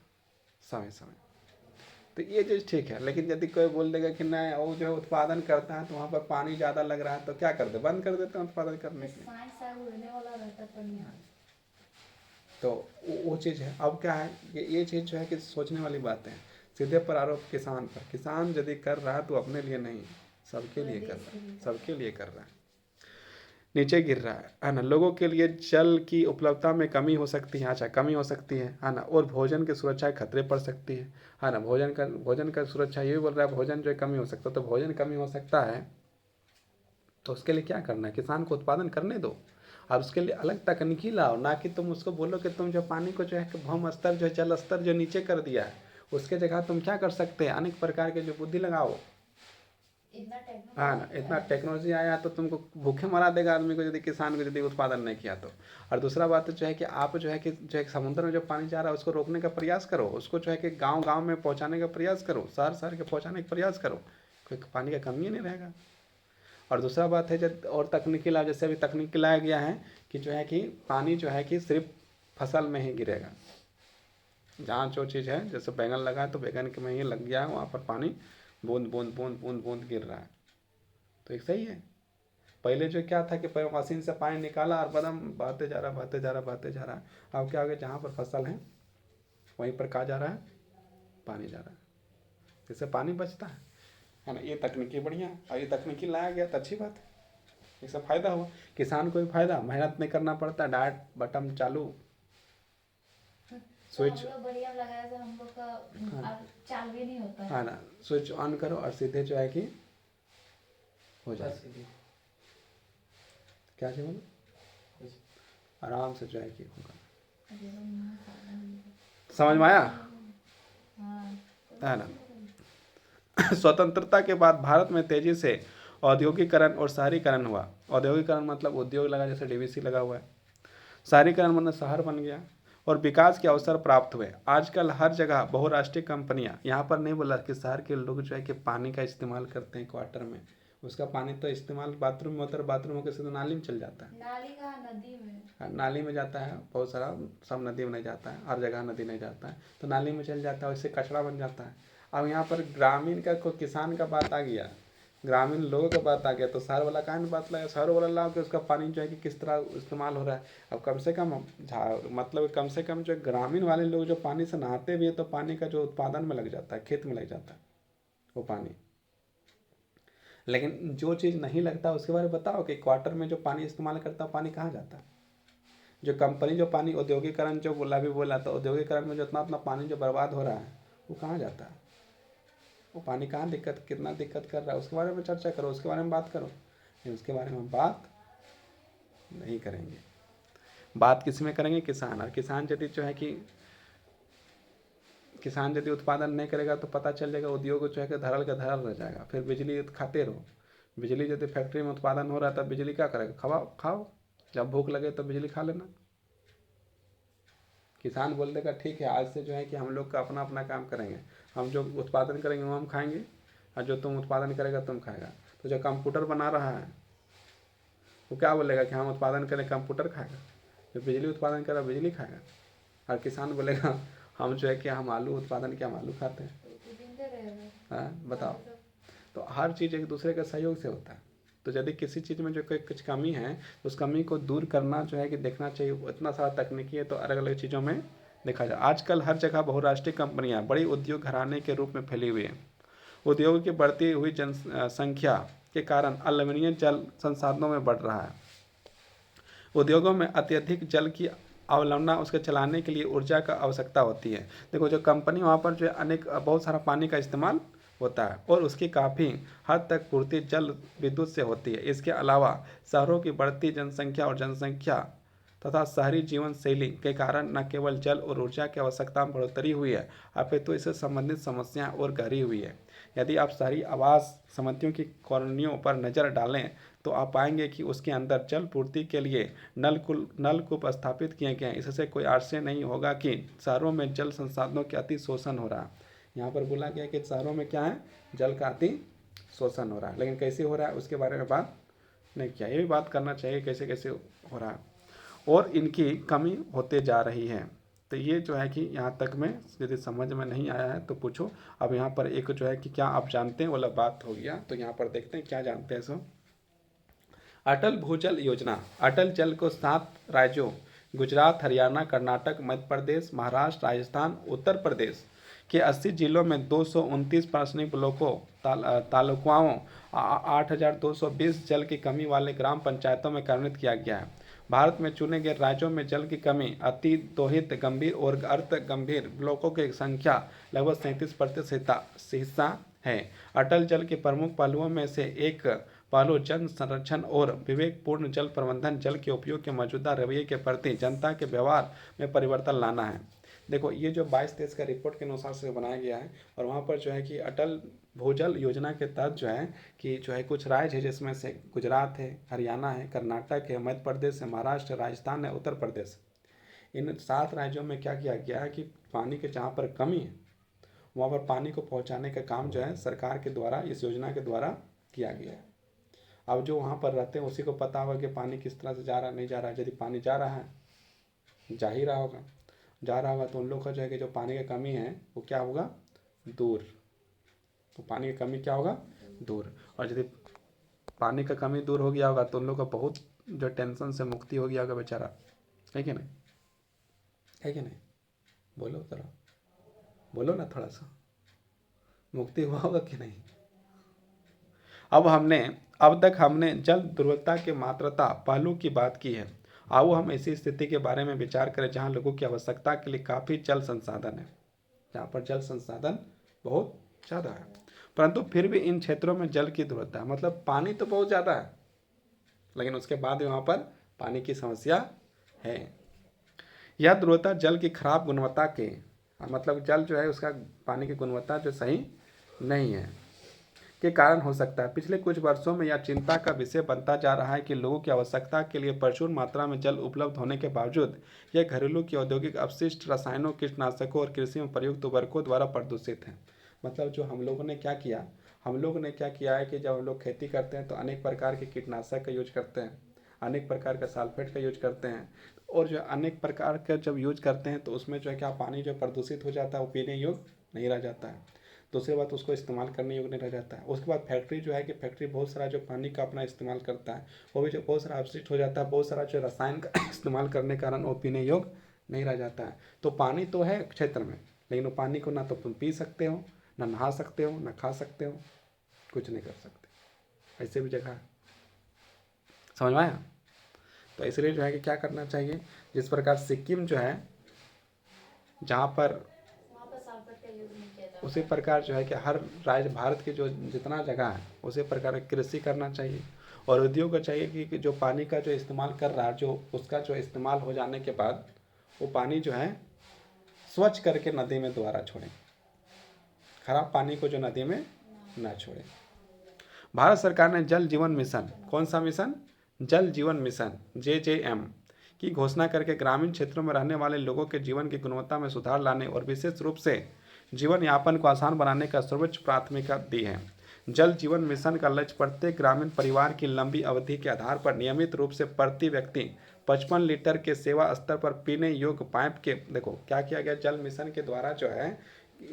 समय समय। तो ये चीज़ ठीक है। लेकिन यदि कोई बोल देगा कि नहीं वो जो है उत्पादन करता है तो वहाँ पर पानी ज़्यादा लग रहा है, तो क्या कर दे, बंद कर देते हैं उत्पादन करने के लिए। तो वो चीज़ है। अब क्या है, ये चीज़ जो है कि सोचने वाली बात है। सीधे पर आरोप किसान पर, किसान यदि कर रहा है तो अपने लिए नहीं, सबके लिए कर रहा है, सबके लिए कर रहा है, नीचे गिर रहा है ना। लोगों के लिए जल की उपलब्धता में कमी हो सकती है, अच्छा कमी हो सकती है ना, और भोजन की सुरक्षा खतरे पड़ सकती है ना। भोजन का सुरक्षा, ये भी बोल रहा है भोजन जो है कमी हो सकता है, तो भोजन कमी हो सकता है तो उसके लिए क्या करना है, किसान को उत्पादन करने दो, और उसके लिए अलग तकनीकी लाओ, ना कि तुम उसको बोलो कि तुम जो पानी को जो है भौम स्तर जो है जल स्तर जो नीचे कर दिया है, उसके जगह तुम क्या कर सकते हैं, अनेक प्रकार के जो बुद्धि लगाओ। हाँ ना, इतना टेक्नोलॉजी आया तो तुमको भूखे मरा देगा आदमी को, यदि किसान को यदि उत्पादन नहीं किया तो। और दूसरा बात जो है कि आप जो है कि जो है समुद्र में जो पानी जा रहा है उसको रोकने का प्रयास करो, उसको जो है कि गांव गांव में पहुंचाने का प्रयास करो, शहर शहर के पहुंचाने का प्रयास करो, कोई पानी का कमी नहीं रहेगा। और दूसरा बात है जब और तकनीकी लाभ, जैसे अभी तकनीकी लाया गया है कि जो है कि पानी जो है कि सिर्फ फसल में ही गिरेगा, जहाँ जो चीज़ है, जैसे बैंगन लगा है तो बैंगन के में ही लग गया है, वहाँ पर पानी बूंद बूंद बूंद बूंद बूंद गिर रहा है, तो एक सही है। पहले जो क्या था कि पहले मशीन से पानी निकाला और बदम बहते जा रहा बहते जा रहा बहते जा रहा है। अब क्या हो गया, जहाँ पर फसल है वहीं पर कहा जा रहा है, पानी जा रहा है, इससे पानी बचता है ना। ये तकनीकी बढ़िया है, और ये तकनीकी लाया गया तो अच्छी बात है, इससे फ़ायदा हुआ, किसान को भी फायदा, मेहनत नहीं करना पड़ता, डायरेक्ट बटन चालू, स्विच बढ़िया लगाया तो हम लोग का चाल भी नहीं होता है ना, स्विच ऑन करो और सीधे जो है कि हो जाए, क्या चाहिए बोलो, आराम से जो है कि होगा। समझ में आया है ना। स्वतंत्रता के बाद भारत में तेजी से औद्योगिकरण और शहरीकरण हुआ। औद्योगिकरण मतलब उद्योग लगा, जैसे डीवीसी लगा हुआ है। शहरीकरण मतलब शहर बन गया और विकास के अवसर प्राप्त हुए। आजकल हर जगह बहुराष्ट्रीय कंपनियां, यहाँ पर नहीं बोला कि शहर के लोग जो है कि पानी का इस्तेमाल करते हैं क्वार्टर में, उसका पानी तो इस्तेमाल बाथरूम में होता है, बाथरूम के सीधे नाली में चल जाता है। नाली कहाँ, नदी में? हाँ, नाली में जाता है, बहुत सारा, सब नदी में नहीं जाता है, हर जगह नदी नहीं जाता है, तो नाली में चल जाता है, उससे कचरा बन जाता है। अब यहाँ पर ग्रामीण का कोई किसान का बात आ गया, ग्रामीण लोगों का बात आ गया, तो शहर वाला कहाँ बात लाया, शहर वाला लाओ कि उसका पानी जो है कि किस तरह इस्तेमाल हो रहा है। अब कम से कम मतलब कम से कम जो ग्रामीण वाले लोग जो पानी से नहाते भी है, तो पानी का जो उत्पादन में लग जाता है, खेत में लग जाता है वो पानी। लेकिन जो चीज़ नहीं लगता उसके बारे में बताओ कि क्वार्टर में जो पानी इस्तेमाल करता है, पानी कहाँ जाता है। जो कंपनी जो पानी औद्योगिकरण जो बोला भी बोला, तो औद्योगिकरण में जो इतना पानी जो बर्बाद हो रहा है वो कहाँ जाता है, वो पानी कहाँ दिक्कत, कितना दिक्कत कर रहा है, उसके बारे में चर्चा करो, उसके बारे में बात करो। लेकिन उसके बारे में हम बात नहीं करेंगे। बात किस में करेंगे, किसान। और किसान यदि जो है कि किसान यदि उत्पादन नहीं करेगा तो पता चल जाएगा उद्योग जो है कि धरल का धरल रह जाएगा, फिर बिजली खाते रहो। बिजली यदि फैक्ट्री में उत्पादन हो रहा है तब बिजली क्या करेगा, खाओ खाओ, जब भूख लगे तो बिजली खा लेना। किसान बोल देगा ठीक है, आज से जो है कि हम लोग का अपना अपना काम करेंगे, हम जो उत्पादन करेंगे वो हम खाएंगे, और जो तुम उत्पादन करेगा तुम खाएगा। तो जो कंप्यूटर बना रहा है वो क्या बोलेगा कि हम उत्पादन करें, कंप्यूटर खाएगा। जो बिजली उत्पादन कर रहा है बिजली खाएगा। और किसान बोलेगा हम जो है कि हम आलू उत्पादन किया, हम आलू खाते हैं। जिंदा रहेगा। हाँ बताओ। तो हर चीज़ एक दूसरे के सहयोग से होता है। तो यदि किसी चीज़ में जो कोई कुछ कमी है तो उस कमी को दूर करना जो है कि देखना चाहिए। इतना सारा तकनीकी है तो अलग अलग चीज़ों में देखा जाए। आजकल हर जगह बहुराष्ट्रीय कंपनियां बड़ी उद्योग घराने के रूप में फैली हुई हैं। उद्योग की बढ़ती हुई जनसंख्या के कारण अल्पनीय जल संसाधनों में बढ़ रहा है। उद्योगों में अत्यधिक जल की अवलंबना, उसके चलाने के लिए ऊर्जा का आवश्यकता होती है। देखो जो कंपनी वहाँ पर जो है अनेक बहुत सारा पानी का इस्तेमाल होता है और उसकी काफ़ी हद तक पूर्ति जल विद्युत से होती है। इसके अलावा शहरों की बढ़ती जनसंख्या और जनसंख्या तथा शहरी जीवन शैली के कारण न केवल जल और ऊर्जा की आवश्यकता में बढ़ोतरी हुई है, अपितु इससे संबंधित समस्याएं और गहरी हुई है। यदि आप शहरी आवास समितियों की कॉलोनियों पर नज़र डालें तो आप पाएंगे कि उसके अंदर जल पूर्ति के लिए नलकूप स्थापित किए गए हैं। इससे कोई आश्चर्य नहीं होगा कि शहरों में जल संसाधनों के अति शोषण हो रहा है। यहाँ पर बोला गया कि शहरों में क्या है, जल का अति शोषण हो रहा है। लेकिन कैसे हो रहा है उसके बारे में बात नहीं किया। ये भी बात करना चाहिए कैसे कैसे हो रहा है और इनकी कमी होते जा रही है। तो ये जो है कि यहाँ तक में यदि समझ में नहीं आया है तो पूछो। अब यहाँ पर एक जो है कि क्या आप जानते हैं वाला बात हो गया, तो यहाँ पर देखते हैं क्या जानते हैं सब। अटल भूजल योजना। अटल जल को 7 राज्यों गुजरात, हरियाणा, कर्नाटक, मध्य प्रदेश, महाराष्ट्र, राजस्थान, उत्तर प्रदेश के 80 जिलों में 229 प्रशासनिक ब्लॉकों, तालुकाओं, 8,220 जल की कमी वाले ग्राम पंचायतों में कार्यान्वित किया गया है। भारत में चुने गए राज्यों में जल की कमी, अति दोहित, गंभीर और अर्ध गंभीर ब्लॉकों की संख्या लगभग 37% हिस्सा है। अटल जल के प्रमुख पहलुओं में से एक पहलू जल संरक्षण और विवेकपूर्ण जल प्रबंधन, जल के उपयोग के मौजूदा रवैये के प्रति जनता के व्यवहार में परिवर्तन लाना है। देखो ये जो 22-23 का रिपोर्ट के अनुसार से बनाया गया है और वहाँ पर जो है कि अटल भूजल योजना के तहत जो है कि जो है कुछ राज्य है जिसमें से गुजरात है, हरियाणा है, कर्नाटक है, मध्य प्रदेश है, महाराष्ट्र, राजस्थान है, उत्तर प्रदेश। इन 7 राज्यों में क्या किया गया है कि पानी के जहाँ पर कमी है वहाँ पर पानी को पहुँचाने का काम जो है सरकार के द्वारा, इस योजना के द्वारा किया गया है। अब जो वहाँ पर रहते हैं उसी को पता होगा कि पानी किस तरह से जा रहा है, नहीं जा रहा है। यदि पानी जा रहा है, जा ही रहा होगा, जा रहा होगा तो उन लोग का जो है कि जो पानी की कमी है वो क्या होगा, दूर। तो पानी की कमी क्या होगा, दूर। और यदि पानी का कमी दूर हो गया होगा तो उन लोग का बहुत जो टेंशन से मुक्ति हो गया होगा बेचारा, है कि नहीं, है कि नहीं, बोलो जरा, बोलो ना थोड़ा सा, मुक्ति हुआ होगा कि नहीं। अब तक हमने जल दुर्लभता के मात्रता पहलू की बात की है। आओ हम ऐसी स्थिति के बारे में विचार करें जहां लोगों की आवश्यकता के लिए काफ़ी जल संसाधन है, जहाँ पर जल संसाधन बहुत ज़्यादा है, परंतु फिर भी इन क्षेत्रों में जल की दुर्लभता है। मतलब पानी तो बहुत ज़्यादा है लेकिन उसके बाद वहाँ पर पानी की समस्या है। यह दुर्लभता जल की खराब गुणवत्ता के, मतलब जल जो है उसका पानी की गुणवत्ता जो सही नहीं है के कारण हो सकता है। पिछले कुछ वर्षों में यह चिंता का विषय बनता जा रहा है कि लोगों की आवश्यकता के लिए प्रचुर मात्रा में जल उपलब्ध होने के बावजूद यह घरेलू की औद्योगिक अपशिष्ट, रसायनों, कीटनाशकों और कृषि में प्रयुक्त उर्वरकों द्वारा प्रदूषित है। मतलब जो हम लोगों ने क्या किया, हम लोग ने क्या किया है कि जब हम लोग खेती करते हैं तो अनेक प्रकार के कीटनाशक का यूज करते हैं, अनेक प्रकार का सल्फेट का यूज करते हैं, और जो अनेक प्रकार का जब यूज करते हैं तो उसमें जो है क्या पानी जो प्रदूषित हो जाता है, वो पीने योग्य नहीं रह जाता है। दूसरी बात, उसको इस्तेमाल करने योग्य नहीं रह जाता है। उसके बाद फैक्ट्री जो है कि फैक्ट्री बहुत सारा जो पानी का अपना इस्तेमाल करता है, वो भी जो बहुत सारा अपशिष्ट हो जाता है, बहुत सारा जो रसायन का इस्तेमाल करने के कारण वो पीने योग्य नहीं रह जाता है। तो पानी तो है क्षेत्र में, लेकिन वो पानी को ना तो तुम पी सकते हो, ना नहा सकते हो, ना खा सकते हो, कुछ नहीं कर सकते। ऐसे भी जगह है, समझ में आया? तो इसलिए जो है कि क्या करना चाहिए, जिस प्रकार सिक्किम जो है जहाँ पर, वहाँ पर सल्फेट का यूज नहीं किया जाता। उसी प्रकार जो है कि हर राज्य भारत की जो जितना जगह है उसी प्रकार कृषि करना चाहिए। और उद्योग को चाहिए कि जो पानी का जो इस्तेमाल कर रहा है, जो उसका जो इस्तेमाल हो जाने के बाद वो पानी जो है स्वच्छ करके नदी में दोबारा छोड़ें, खराब पानी को जो नदी में ना छोड़ें। भारत सरकार ने जल जीवन मिशन, कौन सा मिशन? जल जीवन मिशन JJM की घोषणा करके ग्रामीण क्षेत्रों में रहने वाले लोगों के जीवन की गुणवत्ता में सुधार लाने और विशेष रूप से जीवन यापन को आसान बनाने का सर्वोच्च प्राथमिकता दी है। जल जीवन मिशन का लक्ष्य प्रत्येक ग्रामीण परिवार की लंबी अवधि के आधार पर नियमित रूप से प्रति व्यक्ति 55 लीटर के सेवा स्तर पर पीने योग्य पाइप के, देखो क्या किया गया, जल मिशन के द्वारा जो है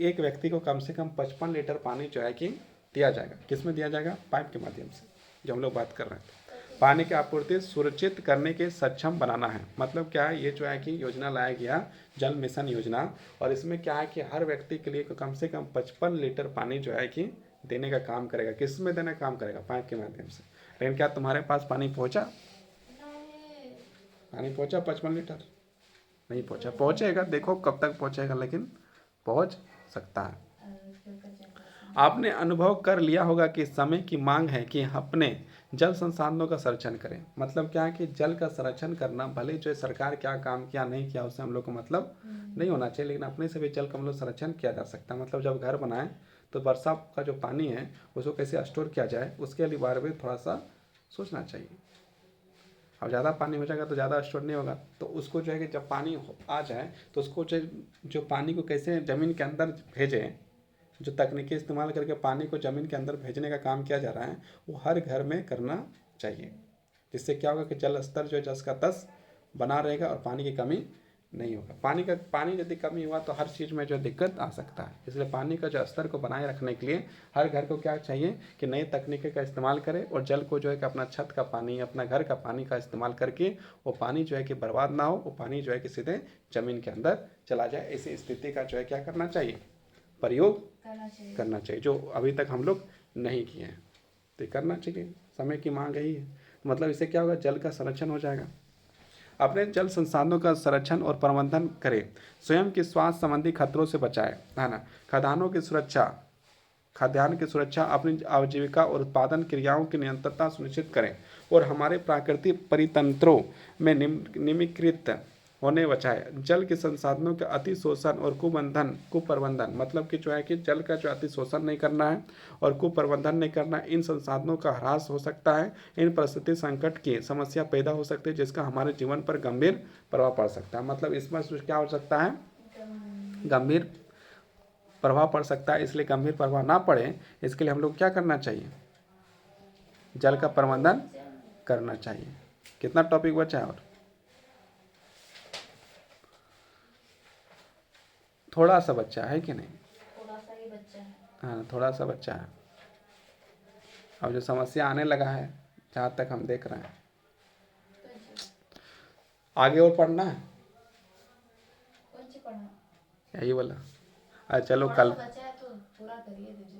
एक व्यक्ति को कम से कम 55 लीटर पानी जो है कि दिया जाएगा। किस में दिया जाएगा? पाइप के माध्यम से, जो हम लोग बात कर रहे हैं। पानी की आपूर्ति सुरक्षित करने के सक्षम बनाना है। मतलब क्या है, ये जो है कि योजना लाया गया जल मिशन योजना, और इसमें क्या है कि हर व्यक्ति के लिए कम से कम 55 लीटर पानी जो है कि देने का काम करेगा। किस में देने का काम करेगा? पाइप के माध्यम से। लेकिन क्या तुम्हारे पास पानी पहुंचा? नहीं, पानी पहुंचा 55 लीटर? नहीं पहुंचा। पहुंचेगा, देखो कब तक पहुंचेगा, लेकिन पहुंच सकता है। आपने अनुभव कर लिया होगा कि समय की मांग है कि अपने जल संसाधनों का संरक्षण करें। मतलब क्या है कि जल का संरक्षण करना, भले जो सरकार क्या काम किया नहीं किया उससे हम लोग को मतलब नहीं होना चाहिए, लेकिन अपने से भी जल का मतलब संरक्षण किया जा सकता है। मतलब जब घर बनाए तो वर्षा का जो पानी है उसको कैसे स्टोर किया जाए, उसके लिए बारे में थोड़ा सा सोचना चाहिए। अब ज़्यादा पानी हो जाएगा तो ज़्यादा स्टोर नहीं होगा, तो उसको जो है कि जब पानी आ जाए तो उसको जो पानी को कैसे ज़मीन के अंदर भेजें, जो तकनीकी इस्तेमाल करके पानी को ज़मीन के अंदर भेजने का काम किया जा रहा है, वो हर घर में करना चाहिए। जिससे क्या होगा कि जल स्तर जो है जस का तस बना रहेगा और पानी की कमी नहीं होगा। पानी यदि कमी हुआ तो हर चीज़ में जो दिक्कत आ सकता है। इसलिए पानी का जो स्तर को बनाए रखने के लिए हर घर को क्या चाहिए कि नई तकनीकी का इस्तेमाल करें, और जल को जो है कि अपना छत का पानी, अपना घर का पानी का इस्तेमाल करके वो पानी जो है कि बर्बाद ना हो, वो पानी जो है कि सीधे ज़मीन के अंदर चला जाए। ऐसी स्थिति का जो है क्या करना चाहिए? प्रयोग करना चाहिए, जो अभी तक हम लोग नहीं किए हैं, तो करना चाहिए। समय की मांग यही है। मतलब इससे क्या होगा? जल का संरक्षण हो जाएगा। अपने जल संसाधनों का संरक्षण और प्रबंधन करें, स्वयं के स्वास्थ्य संबंधी खतरों से बचाएं, है ना। खाद्यान्न की सुरक्षा, अपनी आजीविका और उत्पादन क्रियाओं की निरंतरता सुनिश्चित करें, और हमारे प्राकृतिक परितंत्रों में निम्नलिखित होने बचाए। जल के संसाधनों के अति शोषण और कुप्रबंधन, मतलब कि जो है कि जल का जो अति शोषण नहीं करना है और कुप्रबंधन नहीं करना, इन संसाधनों का ह्रास हो सकता है। इन परिस्थिति संकट की समस्या पैदा हो सकती है, जिसका हमारे जीवन पर गंभीर प्रभाव पड़ सकता है। मतलब इसमें क्या हो सकता है? गंभीर प्रभाव पड़ सकता है। इसलिए गंभीर प्रभाव ना पड़े, इसके लिए हम लोग क्या करना चाहिए? जल का प्रबंधन करना चाहिए। कितना टॉपिक बचा है? और थोड़ा सा बच्चा है कि नहीं? थोड़ा सा ही बच्चा है। हाँ, थोड़ा सा बच्चा है। अब जो समस्या आने लगा है, जहाँ तक हम देख रहे हैं, आगे और पढ़ना है, कौन सी पढ़ना? यही बोला। अच्छा चलो थोड़ा कल, सा बचा है तो पूरा करिए दीजिए।